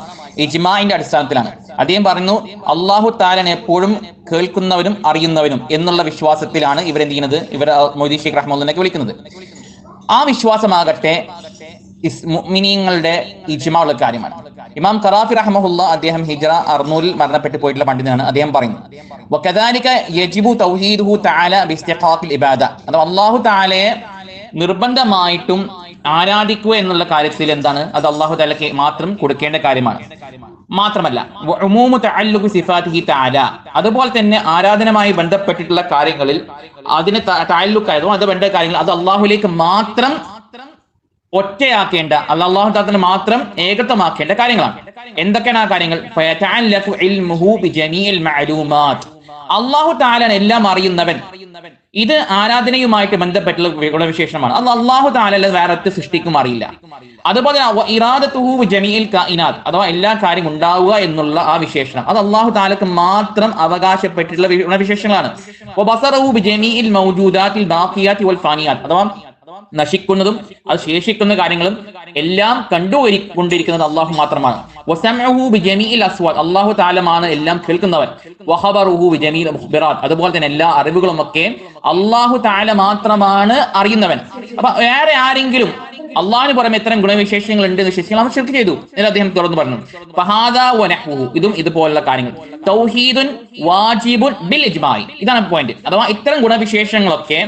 ഇജ്മാഇന്റെ അടിസ്ഥാനത്തിലാണ്. അദ്ദേഹം പറഞ്ഞു അല്ലാഹു തആലനെ എപ്പോഴും കേൾക്കുന്നവനും അറിയുന്നവനും എന്നുള്ള വിശ്വാസത്തിലാണ് ഇവരെന്ത് ചെയ്യുന്നത്, ഇവർ മൊയ്തീൻ ഷെയ്ഖ് റഹ്മത്തുള്ളാഹിനെ വിളിക്കുന്നത്. ആ വിശ്വാസമാകട്ടെ മുഅ്മിനീങ്ങളുടെ ഇജ്മാ ഉള്ള കാര്യമാണ്. ഇമാം ഖറാഫി റഹ്മഹുല്ലാ അദ്ദേഹം ഹിജ്റ 600 മരണപ്പെട്ടു പോയിട്ടുള്ള പണ്ഡിതനാണ്. അദ്ദേഹം പറയുന്നു വകദാലിക യജിബു തൗഹീദുഹു തആല ബിഇസ്തിഖാഖിൽ ഇബാദ, അഥവാ അല്ലാഹു തആലയെ നിർബന്ധമായിട്ടും ആരാധിക്കുക എന്നുള്ള കാര്യത്തിൽ എന്താണ്, അത് അള്ളാഹു തആലക്ക് മാത്രം കൊടുക്കേണ്ട കാര്യമാണ്. മാത്രമല്ല ഉമൂമു തഅല്ലുഖു സിഫാത്തിഹി തആല, അതുപോലെ തന്നെ ആരാധനയുമായി ബന്ധപ്പെട്ടിട്ടുള്ള കാര്യങ്ങളിൽ അതിന് തഅല്ലുഖായതോ അത് ബന്ധ കാര്യങ്ങൾ അത് അള്ളാഹുലേക്ക് മാത്രം ഒറ്റയാക്കേണ്ട, അള്ളാഹു തആല മാത്രം ഏകത്വമാക്കേണ്ട കാര്യങ്ങളാണ്. എന്തൊക്കെയാണ് ആ കാര്യങ്ങൾ? ഫയതഅല്ലഖു ഇൽമുഹു ബിജമീഇൽ മഅലൂമാത്ത്, അള്ളാഹു തആലയാണ് എല്ലാം അറിയുന്നവൻ. ഇത് ആരാധനയുമായിട്ട് ബന്ധപ്പെട്ടുള്ള ഗുണവിശേഷമാണ്. അത് അള്ളാഹു തആല വേറെ ഒറ്റ സൃഷ്ടിക്കും അറിയില്ല. അതുപോലെ ഇറാദത്തുഹു ബിജമീഇൽ കായിനാത്ത്, അഥവാ എല്ലാ കാര്യം ഉണ്ടാവുക എന്നുള്ള ആ വിശേഷണം അത് അള്ളാഹു തആലക്ക് മാത്രം അവകാശപ്പെട്ടിട്ടുള്ള ഗുണവിശേഷങ്ങളാണ്. വബസറുഹു ബിജമീഇൽ മൗജൂദാത്തിൽ ബാഖിയാത്തി വൽ ഫാനിയാത്ത്, അഥവാ നശിക്കുന്നതും അത് ശേഷിക്കുന്ന കാര്യങ്ങളും എല്ലാം കണ്ടുകൊണ്ടിരിക്കുന്നത് അള്ളാഹു മാത്രമാണ്. വസമഉഹു ബിജമീഇൽ അസ്വാത്, അള്ളാഹു തആലയാണ് എല്ലാം കേൾക്കുന്നവൻ. വഖബറുഹു ബിജമീഇൽ മുഖ്ബിറാത്ത്, അതുപോലെ തന്നെ എല്ലാ അറിവുകളും ഒക്കെ അള്ളാഹു തആല മാത്രമാണ് അറിയുന്നവൻ. അപ്പൊ വേറെ ആരെങ്കിലും അള്ളാഹിന് പുറമെ ഇത്തരം ഗുണവിശേഷങ്ങൾ ഉണ്ട് എന്ന് വിശ്വസിച്ചാൽ അവർ ശിർക്ക് ചെയ്തു എന്ന് അദ്ദേഹം തുറന്നു പറഞ്ഞു. ഫഹാദാ വനഹ്വുഹു, ഇതും ഇതുപോലുള്ള കാര്യങ്ങൾ തൗഹീദുൻ വാജിബുൻ ബിൽ ഇജ്മാഇ, ഇതാണ് പോയിന്റ്. അഥവാ ഇത്തരം ഗുണവിശേഷങ്ങളൊക്കെ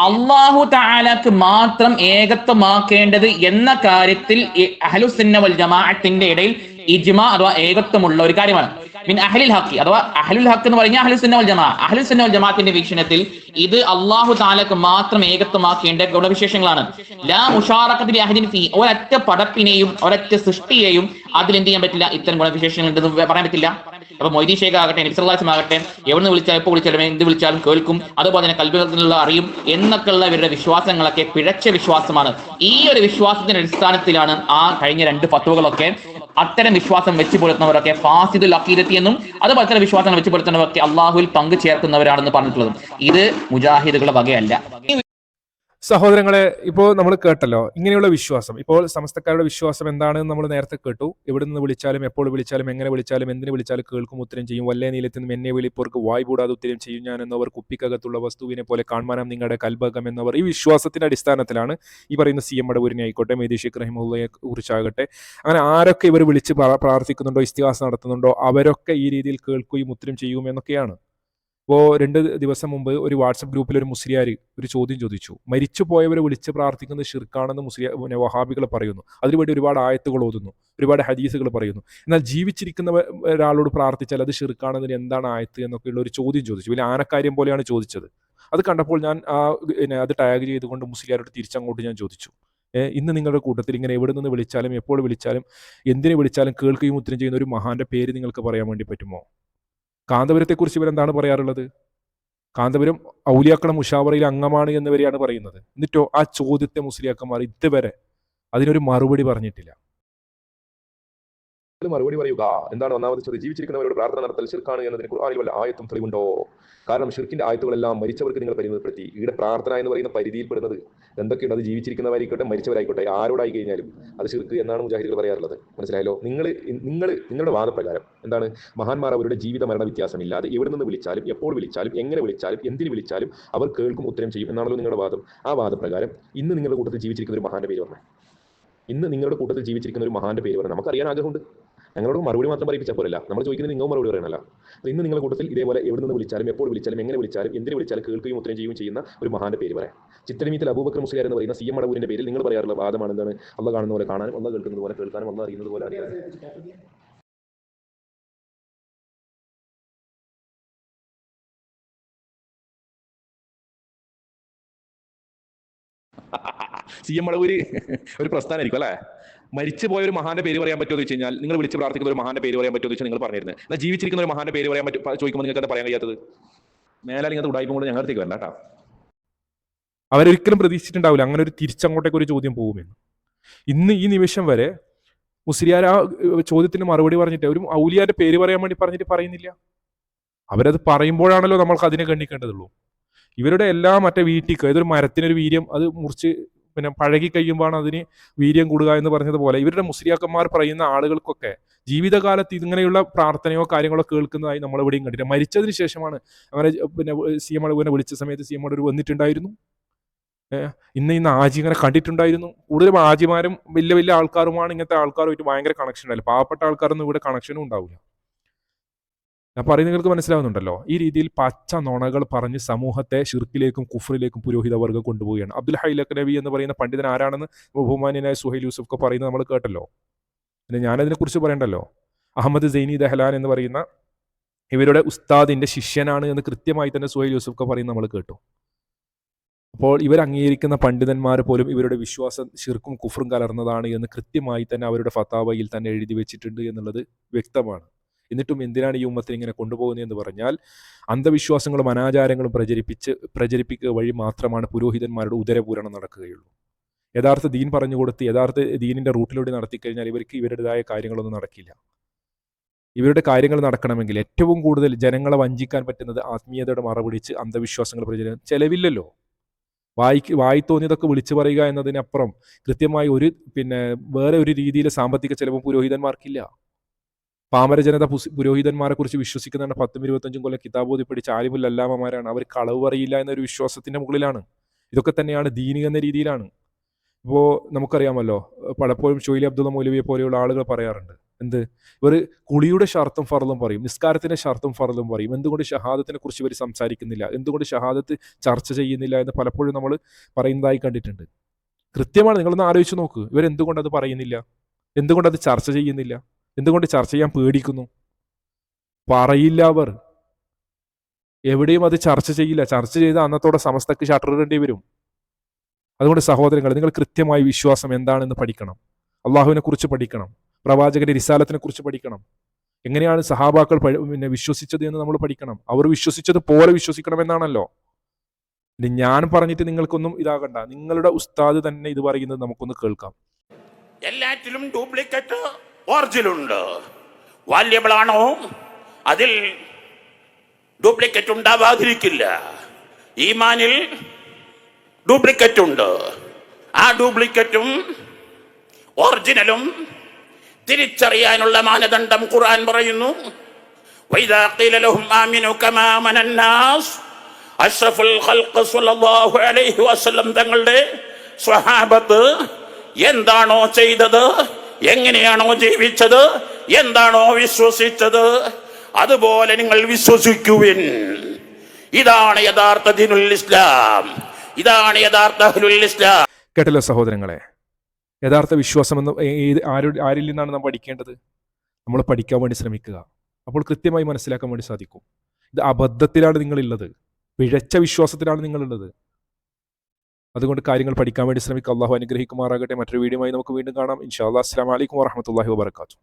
അള്ളാഹു തആലക്ക് മാത്രം ഏകത്വമാക്കേണ്ടത് എന്ന കാര്യത്തിൽ അഹ്ലുസുന്ന വൽ ജമാഅത്തിന്റെ ഇടയിൽ ഇജ്മാ അഥവാ ഏകത്വമുള്ള ഒരു കാര്യമാണ്. മിൻ അഹ്ലിൽ ഹഖ്, അഥവാ അഹ്ലുൽ ഹഖ് എന്ന് പറഞ്ഞാൽ അഹ്ലുസുന്ന വൽ ജമാഅ, അഹ്ലുസുന്ന വൽ ജമാഅത്തിന്റെ വീക്ഷണത്തിൽ ഇത് അള്ളാഹു തആലക്ക് മാത്രം ഏകത്വമാക്കേണ്ട ഗുണവിശേഷങ്ങളാണ്. ലാ മുശാറകത്തി അഹദിൻ ഫീ, ഒരൊറ്റ പടപ്പിനെയും ഒരൊറ്റ സൃഷ്ടിയെയും അതിൽ എന്ത് ചെയ്യാൻ പറ്റില്ല, ഇത്തരം ഗുണവിശേഷങ്ങൾ ഉണ്ടെന്ന് പറയാൻ പറ്റില്ല. അപ്പൊ മൊയ്തീൻ ഷേഖ് ആകട്ടെ, നബി സല്ലല്ലാഹു അലൈഹി വസല്ലം ആകട്ടെ, എവിടെ വിളിച്ചാലും എപ്പോൾ വിളിച്ചാലും എന്ത് വിളിച്ചാലും കേൾക്കും, അതുപോലെ തന്നെ കൽബിലുള്ള അറിയും എന്നൊക്കെയുള്ള ഇവരുടെ വിശ്വാസങ്ങളൊക്കെ പിഴച്ച വിശ്വാസമാണ്. ഈ ഒരു വിശ്വാസത്തിന്റെ അടിസ്ഥാനത്തിലാണ് ആ കഴിഞ്ഞ 2 ഫത്വകളൊക്കെ അത്തരം വിശ്വാസം വെച്ച് പുലർത്തുന്നവരൊക്കെ ഫാസിദുൽ അഖീദത്തി എന്നും അതുപോലെ തന്നെ വിശ്വാസങ്ങൾ വെച്ച് പുലർത്തുന്നവരൊക്കെ അള്ളാഹുവിൽ പങ്കു ചേർക്കുന്നവരാണെന്ന് പറഞ്ഞിട്ടുള്ളതും. ഇത് മുജാഹിദുകളുടെ വകയല്ല. സഹോദരങ്ങളെ, ഇപ്പോൾ നമ്മൾ കേട്ടല്ലോ ഇങ്ങനെയുള്ള വിശ്വാസം. ഇപ്പോൾ സമസ്തക്കാരുടെ വിശ്വാസം എന്താണെന്ന് നമ്മൾ നേരത്തെ കേട്ടു. എവിടെ നിന്ന് വിളിച്ചാലും എപ്പോൾ വിളിച്ചാലും എങ്ങനെ വിളിച്ചാലും എന്തിനു വിളിച്ചാലും കേൾക്കും, ഉത്തരം ചെയ്യും. വല്ലേ നീലത്തിൽ നിന്ന് എന്നെ വിളിപ്പോർക്ക് വായ് കൂടാതെ ഉത്തരം ചെയ്യും ഞാൻ എന്നവർ കുപ്പിക്കകത്തുള്ള വസ്തുവിനെ പോലെ കാൺമാനം നിങ്ങളുടെ കൽബകം എന്നവർ. ഈ വിശ്വാസത്തിന്റെ അടിസ്ഥാനത്തിലാണ് ഈ പറയുന്ന സി എം മടവൂരിനെ ആയിക്കോട്ടെ, മെഹദി ഷേഖ് റഹിമഹുള്ളയെ കുറിച്ചാകട്ടെ, അങ്ങനെ ആരൊക്കെ ഇവർ വിളിച്ച് പ്രാർത്ഥിക്കുന്നുണ്ടോ, ഇസ്തിഹാസ നടത്തുന്നുണ്ടോ, അവരൊക്കെ ഈ രീതിയിൽ കേൾക്കുകയും ഉത്തരം ചെയ്യും എന്നൊക്കെയാണ്. ഇപ്പോൾ 2 ദിവസം മുമ്പ് ഒരു വാട്സപ്പ് ഗ്രൂപ്പിൽ ഒരു മുസ്ലിയാർ ഒരു ചോദ്യം ചോദിച്ചു. മരിച്ചു പോയവരെ വിളിച്ച് പ്രാർത്ഥിക്കുന്നത് ഷിർക്കാണെന്ന് വഹാബികൾ പറയുന്നു. അതിനുവേണ്ടി ഒരുപാട് ആയത്തുകൾ ഓതുന്നു, ഒരുപാട് ഹദീസുകൾ പറയുന്നു. എന്നാൽ ജീവിച്ചിരിക്കുന്ന ഒരാളോട് പ്രാർത്ഥിച്ചാൽ അത് ഷിർക്കാണെന്നതിന് എന്താണ് ആയത്ത് എന്നൊക്കെയുള്ള ഒരു ചോദ്യം ചോദിച്ചു. വലിയ ആനക്കാര്യം പോലെയാണ് ചോദിച്ചത്. അത് കണ്ടപ്പോൾ ഞാൻ അത് ടാഗ് ചെയ്തുകൊണ്ട് മുസ്ലിയാരോട് തിരിച്ചങ്ങോട്ട് ഞാൻ ചോദിച്ചു, ഇന്ന് നിങ്ങളുടെ കൂട്ടത്തിൽ ഇങ്ങനെ എവിടെ നിന്ന് വിളിച്ചാലും എപ്പോൾ വിളിച്ചാലും എന്തിനെ വിളിച്ചാലും കേൾക്കുകയും ഉത്തരം ചെയ്യുന്ന ഒരു മഹാന്റെ പേര് നിങ്ങൾക്ക് പറയാൻ വേണ്ടി പറ്റുമോ? കാന്തപുരത്തെക്കുറിച്ച് ഇവരെന്താണ് പറയാറുള്ളത്? കാന്തപുരം ഔലിയാക്കള മുഷാവറയിൽ അംഗമാണ് എന്നിവരെയാണ് പറയുന്നത്. എന്നിട്ടോ ആ ചോദ്യത്തെ മുസ്ലിയാക്കന്മാർ ഇതുവരെ അതിനൊരു മറുപടി പറഞ്ഞിട്ടില്ല. മറുപടി പറയുക എന്താണ്? ഒന്നാമത് ചോദ്യം, ജീവിച്ചിരിക്കുന്നവരോട് പ്രാർത്ഥന നടത്തൽ ഷിർക്കാണ് എന്നതിന് ഖുർആനിൽ വല്ല ആയത്തും തെളിവുണ്ടോ? കാരണം ഷിർക്കിന്റെ ആയത്തുകളെല്ലാം മരിച്ചവർക്ക് നിങ്ങൾ പരിമിതപ്പെടുത്തി. ഇവിടെ പ്രാർത്ഥന എന്ന് പറയുന്ന പരിധിയിൽപ്പെടുന്നത് എന്തൊക്കെയുണ്ട്? അത് ജീവിച്ചിരിക്കുന്നവരായിക്കോട്ടെ മരിച്ചവരായിക്കോട്ടെ ആരോടായി കഴിഞ്ഞാലും അത് ഷിർക്ക് എന്നാണ് മുജാഹിദുകൾ പറയാറുള്ളത്. മനസ്സിലായല്ലോ? നിങ്ങളുടെ വാദപ്രകാരം എന്താണ്? മഹാന്മാർ അവരുടെ ജീവിത മരണ വ്യത്യാസമില്ലാതെ എവിടെ നിന്ന് വിളിച്ചാലും എപ്പോൾ വിളിച്ചാലും എങ്ങനെ വിളിച്ചാലും എന്തിന് വിളിച്ചാലും അവർ കേൾക്കും, ഉത്തരം ചെയ്യും എന്നാണല്ലോ നിങ്ങളുടെ വാദം. ആ വാദപ്രകാരം ഇന്ന് നിങ്ങളുടെ കൂട്ടത്തിൽ ജീവിച്ചിരിക്കുന്ന ഒരു മഹാന്റെ പേര് പറഞ്ഞേ. ഇന്ന് നിങ്ങളുടെ കൂട്ടത്തിൽ ജീവിച്ചിരിക്കുന്ന ഒരു മഹാന്റെ പേര് പറഞ്ഞാൽ നമുക്കറിയാൻ ആഗ്രഹമുണ്ട്. ഞങ്ങളോട് മറുപടി മാത്രം പറയിപ്പിച്ചാൽ പോരല്ല, നമ്മൾ ചോദിക്കുന്നത് നിങ്ങൾ മറുപടി പറയണല്ല. ഇന്ന് നിങ്ങളുടെ കൂട്ടത്തിൽ ഇതേപോലെ എവിടെ നിന്ന് വിളിച്ചാലും എപ്പോൾ വിളിച്ചാലും എങ്ങനെ വിളിച്ചാലും എന്തിന് വിളിച്ചാലും കേൾക്കുകയും ഉത്തരം ചെയ്യുകയും ചെയ്യുന്ന ഒരു മഹാന്റെ പേര് പറയാം. ചിത്തനിമീത്തിൽ അബൂബക്കർ മുസ്ലിയാർ എന്ന് പറയുന്ന സി എം മടവൂരിന്റെ പേരിൽ നിങ്ങൾ പറയാറുള്ള വാദമാണ് എന്താണ്? അള്ളാഹ് കാണുന്ന പോലെ കാണാനും അള്ളാഹ് കേൾക്കുന്നത് പോലെ കേൾക്കാനും അള്ളാഹ് അറിയുന്നത് പോലെ അറിയാനും. സി എം മടവൂര് ഒരു പ്രസ്ഥാനമായിരിക്കും അല്ലേ? മരിച്ചു പോയ ഒരു മഹാന്റെ പേര് പറയാൻ പറ്റുമോ എന്ന് വെച്ച് കഴിഞ്ഞാൽ, നിങ്ങൾ വിളിച്ച് പ്രാർത്ഥിക്കുന്ന ഒരു മഹാന്റെ പേര് പറയാൻ പറ്റുമോ എന്ന് വെച്ചാൽ നിങ്ങൾ പറഞ്ഞിരുന്നത്. എന്നാൽ ജീവിച്ചിരിക്കുന്ന ഒരു മഹാന്റെ പേര് പറയാൻ പറ്റും ചോദിക്കുമ്പോൾ നിങ്ങൾക്ക് എന്താ പറയാൻ കഴിയാത്തത്? മേലാൽ ഇങ്ങനത്തെ ഉടായ്പ കൊണ്ട് ഞങ്ങളത്തേക്ക് വരണ്ട കേട്ടോ. അവരൊരിക്കലും പ്രതീക്ഷിച്ചിട്ടുണ്ടാവില്ല അങ്ങനെ ഒരു തിരിച്ചങ്ങോട്ടേക്ക് ഒരു ചോദ്യം പോകുമെന്ന്. ഇന്ന് ഈ നിമിഷം വരെ മുസ്ലിയാർ ആ ചോദ്യത്തിന് മറുപടി പറഞ്ഞിട്ട് ഒരു ഔലിയാന്റെ പേര് പറയാൻ വേണ്ടി പറഞ്ഞിട്ട് പറയുന്നില്ല. അവരത് പറയുമ്പോഴാണല്ലോ നമ്മൾക്ക് അതിനെ ഗണ്ണിക്കേണ്ടതുള്ളൂ. ഇവരുടെ എല്ലാ മറ്റേ വീട്ടിക്ക് ഏതൊരു മരത്തിനൊരു വീര്യം അത് മുറിച്ച് പിന്നെ പഴകി കഴിയുമ്പോഴാണ് അതിന് വീര്യം കൂടുക എന്ന് പറഞ്ഞതുപോലെ ഇവരുടെ മുസ്ലിയാക്കന്മാർ പറയുന്ന ആളുകൾക്കൊക്കെ ജീവിതകാലത്ത് ഇങ്ങനെയുള്ള പ്രാർത്ഥനയോ കാര്യങ്ങളോ കേൾക്കുന്നതായി നമ്മളെവിടെയും കണ്ടില്ല. മരിച്ചതിന് ശേഷമാണ് അങ്ങനെ പിന്നെ സി എം മടവൂരിനെ വിളിച്ച സമയത്ത് സി എം മടവൂർ വന്നിട്ടുണ്ടായിരുന്നു. ഇന്ന് ആജി ഇങ്ങനെ കണ്ടിട്ടുണ്ടായിരുന്നു. കൂടുതലും ആജിമാരും വലിയ വലിയ ആൾക്കാരുമാണ് ഇങ്ങനത്തെ ആൾക്കാരുമായിട്ട് ഭയങ്കര കണക്ഷൻ ഉണ്ടാവില്ല. പാവപ്പെട്ട ആൾക്കാരൊന്നും ഇവിടെ കണക്ഷനും ഉണ്ടാവില്ല. ഞാൻ പറയുന്നത് നിങ്ങൾക്ക് മനസ്സിലാവുന്നുണ്ടല്ലോ. ഈ രീതിയിൽ പച്ച നുണകൾ പറഞ്ഞ് സമൂഹത്തെ ഷിർക്കിലേക്കും കുഫറിലേക്കും പുരോഹിതവർഗം കൊണ്ടുപോവുകയാണ്. അബ്ദുൽ ഹൈ ലഖ്നവി എന്ന് പറയുന്ന പണ്ഡിതൻ ആരാണെന്ന് ബഹുമാന്യനായ സുഹൈൽ യൂസുഫ് ഒക്കെ പറയുന്നത് നമ്മൾ കേട്ടല്ലോ. പിന്നെ ഞാനതിനെക്കുറിച്ച് പറയണ്ടല്ലോ. അഹമ്മദ് സൈനി ദഹ്ലാൻ എന്ന് പറയുന്ന ഇവരുടെ ഉസ്താദിന്റെ ശിഷ്യനാണ് എന്ന് കൃത്യമായി തന്നെ സുഹൈൽ യൂസുഫ് ഒക്കെ പറയുന്നത് നമ്മൾ കേട്ടു. അപ്പോൾ ഇവർ അംഗീകരിക്കുന്ന പണ്ഡിതന്മാർ പോലും ഇവരുടെ വിശ്വാസം ഷിർക്കും കുഫറും കലർന്നതാണ് എന്ന് കൃത്യമായി തന്നെ അവരുടെ ഫത്താവയിൽ തന്നെ എഴുതി വെച്ചിട്ടുണ്ട് എന്നുള്ളത് വ്യക്തമാണ്. എന്നിട്ടും എന്തിനാണ് ഈ ഉമ്മത്തിനെ ഇങ്ങനെ കൊണ്ടുപോകുന്നത് എന്ന് പറഞ്ഞാൽ അന്ധവിശ്വാസങ്ങളും അനാചാരങ്ങളും പ്രചരിപ്പിക്കുക വഴി മാത്രമാണ് പുരോഹിതന്മാരുടെ ഉദരപൂരണം നടക്കുകയുള്ളൂ. യഥാർത്ഥ ദീൻ പറഞ്ഞു കൊടുത്ത് യഥാർത്ഥ ദീനിന്റെ റൂട്ടിലൂടെ നടത്തിക്കഴിഞ്ഞാൽ ഇവർക്ക് ഇവരുടേതായ കാര്യങ്ങളൊന്നും നടക്കില്ല. ഇവരുടെ കാര്യങ്ങൾ നടക്കണമെങ്കിൽ ഏറ്റവും കൂടുതൽ ജനങ്ങളെ വഞ്ചിക്കാൻ പറ്റുന്നത് ആത്മീയതയുടെ മറപിടിച്ച് അന്ധവിശ്വാസങ്ങൾ പ്രചരിപ്പിക്കാൻ ചെലവില്ലല്ലോ. വായി തോന്നിയതൊക്കെ വിളിച്ചു പറയുക എന്നതിനപ്പുറം കൃത്യമായി വേറെ ഒരു രീതിയിൽ സാമ്പത്തിക ചെലവും പുരോഹിതന്മാർക്കില്ല. പാമര ജനത പുരോഹിതന്മാരെ കുറിച്ച് വിശ്വസിക്കുന്നതാണ് 10-25 കൊല്ലം കിതാബോധി പഠിച്ച ആലിമുൽ അല്ലാമമാരാണ്. അവർ കളവ് പറയില്ല എന്നൊരു വിശ്വാസത്തിന്റെ മുകളിലാണ്. ഇതൊക്കെ തന്നെയാണ് ദീനി എന്ന രീതിയിലാണ്. ഇപ്പോൾ നമുക്കറിയാമല്ലോ, പലപ്പോഴും ഷൊയ്ലി അബ്ദുള്ള മൗലവിയെ പോലെയുള്ള ആളുകൾ പറയാറുണ്ട്, ഇവർ കുളിയുടെ ഷർത്തും ഫർളും പറയും, നിസ്കാരത്തിന്റെ ഷർത്തും ഫർളും പറയും, എന്തുകൊണ്ട് ഷഹാദത്തിനെ കുറിച്ച് ഇവർ സംസാരിക്കുന്നില്ല, എന്തുകൊണ്ട് ഷഹാദത്ത് ചർച്ച ചെയ്യുന്നില്ല എന്ന് പലപ്പോഴും നമ്മൾ പറയുന്നതായി കണ്ടിട്ടുണ്ട്. കൃത്യമാണ്, നിങ്ങളൊന്ന് ആലോചിച്ച് നോക്ക്, ഇവരെന്തുകൊണ്ട് അത് പറയുന്നില്ല, എന്തുകൊണ്ട് അത് ചർച്ച ചെയ്യുന്നില്ല, എന്തുകൊണ്ട് ചർച്ച ചെയ്യാൻ പേടിക്കുന്നു? പറയില്ല, അവർ എവിടെയും അത് ചർച്ച ചെയ്യില്ല. ചർച്ച ചെയ്ത് അന്നത്തോടെ സമസ്തക്ക് ഷട്ടറിടേണ്ടി വരും. അതുകൊണ്ട് സഹോദരങ്ങൾ, നിങ്ങൾ കൃത്യമായി വിശ്വാസം എന്താണെന്ന് പഠിക്കണം. അള്ളാഹുവിനെ കുറിച്ച് പഠിക്കണം, പ്രവാചകന്റെ റിസാലത്തിനെ കുറിച്ച് പഠിക്കണം. എങ്ങനെയാണ് സഹാബാക്കൾ വിശ്വസിച്ചത് എന്ന് നമ്മൾ പഠിക്കണം. അവർ വിശ്വസിച്ചത് പോലെ വിശ്വസിക്കണമെന്നാണല്ലോ. ഞാൻ പറഞ്ഞിട്ട് നിങ്ങൾക്കൊന്നും ഇതാകണ്ട, നിങ്ങളുടെ ഉസ്താദ് തന്നെ ഇത് പറയുന്നത് നമുക്കൊന്ന് കേൾക്കാം. എല്ലാറ്റിലും ഡ്യൂപ്ലിക്കേറ്റ് ഒറിജിനുണ്ട്. വാല്യബിൾ ആണോ അതിൽ ഡ്യൂപ്ലിക്കേറ്റ് ഉണ്ടാവാതിരിക്കില്ല. ഈമാനിൽ ഡ്യൂപ്ലിക്കേറ്റ് ഉണ്ട്. ആ ഡ്യൂപ്ലിക്കേറ്റും ഒറിജിനലും തിരിച്ചറിയാനുള്ള മാനദണ്ഡം ഖുർആൻ പറയുന്നു. വൈദാ ഖീല ലഹും ആമിനു കമാ ആമനന്നാസ്, അഷ്റഫുൽ ഖൽഖ് സ്വല്ലല്ലാഹു അലൈഹി വസല്ലം തങ്ങളുടെ സ്വഹാബത്ത് എന്താണോ ചെയ്തത്, എങ്ങനെയാണോ ജീവിച്ചത്, എന്താണോ വിശ്വസിച്ചത്, അതുപോലെ നിങ്ങൾ വിശ്വസിക്കുവിൻ. ഇതാണ് യഥാർത്ഥ ദീനുൽ ഇസ്ലാം, ഇതാണ് യഥാർത്ഥ അഹ്ലുൽ ഇസ്ലാം. കേട്ടല്ലോ സഹോദരങ്ങളെ, യഥാർത്ഥ വിശ്വാസം എന്ന് ആരിൽ നിന്നാണ് നാം പഠിക്കേണ്ടത്? നമ്മൾ പഠിക്കാൻ വേണ്ടി ശ്രമിക്കുക. അപ്പോൾ കൃത്യമായി മനസ്സിലാക്കാൻ വേണ്ടി സാധിക്കും. ഇത് അബദ്ധത്തിലാണ് നിങ്ങളുള്ളത്, പിഴച്ച വിശ്വാസത്തിലാണ് നിങ്ങളുള്ളത്. അതുകൊണ്ട് കാര്യങ്ങൾ പഠിക്കാൻ വേണ്ടി ശ്രമിക്കുക. അള്ളാഹു അനുഗ്രഹിക്കുമാറാകട്ടെ. മറ്റൊരു വീഡിയോയുമായി നമുക്ക് വീണ്ടും കാണാം. ഇൻഷാ അല്ലാഹ്. അസ്സലാമു അലൈക്കും വറഹ്മത്തുള്ളാഹി വബറകാതുഹു.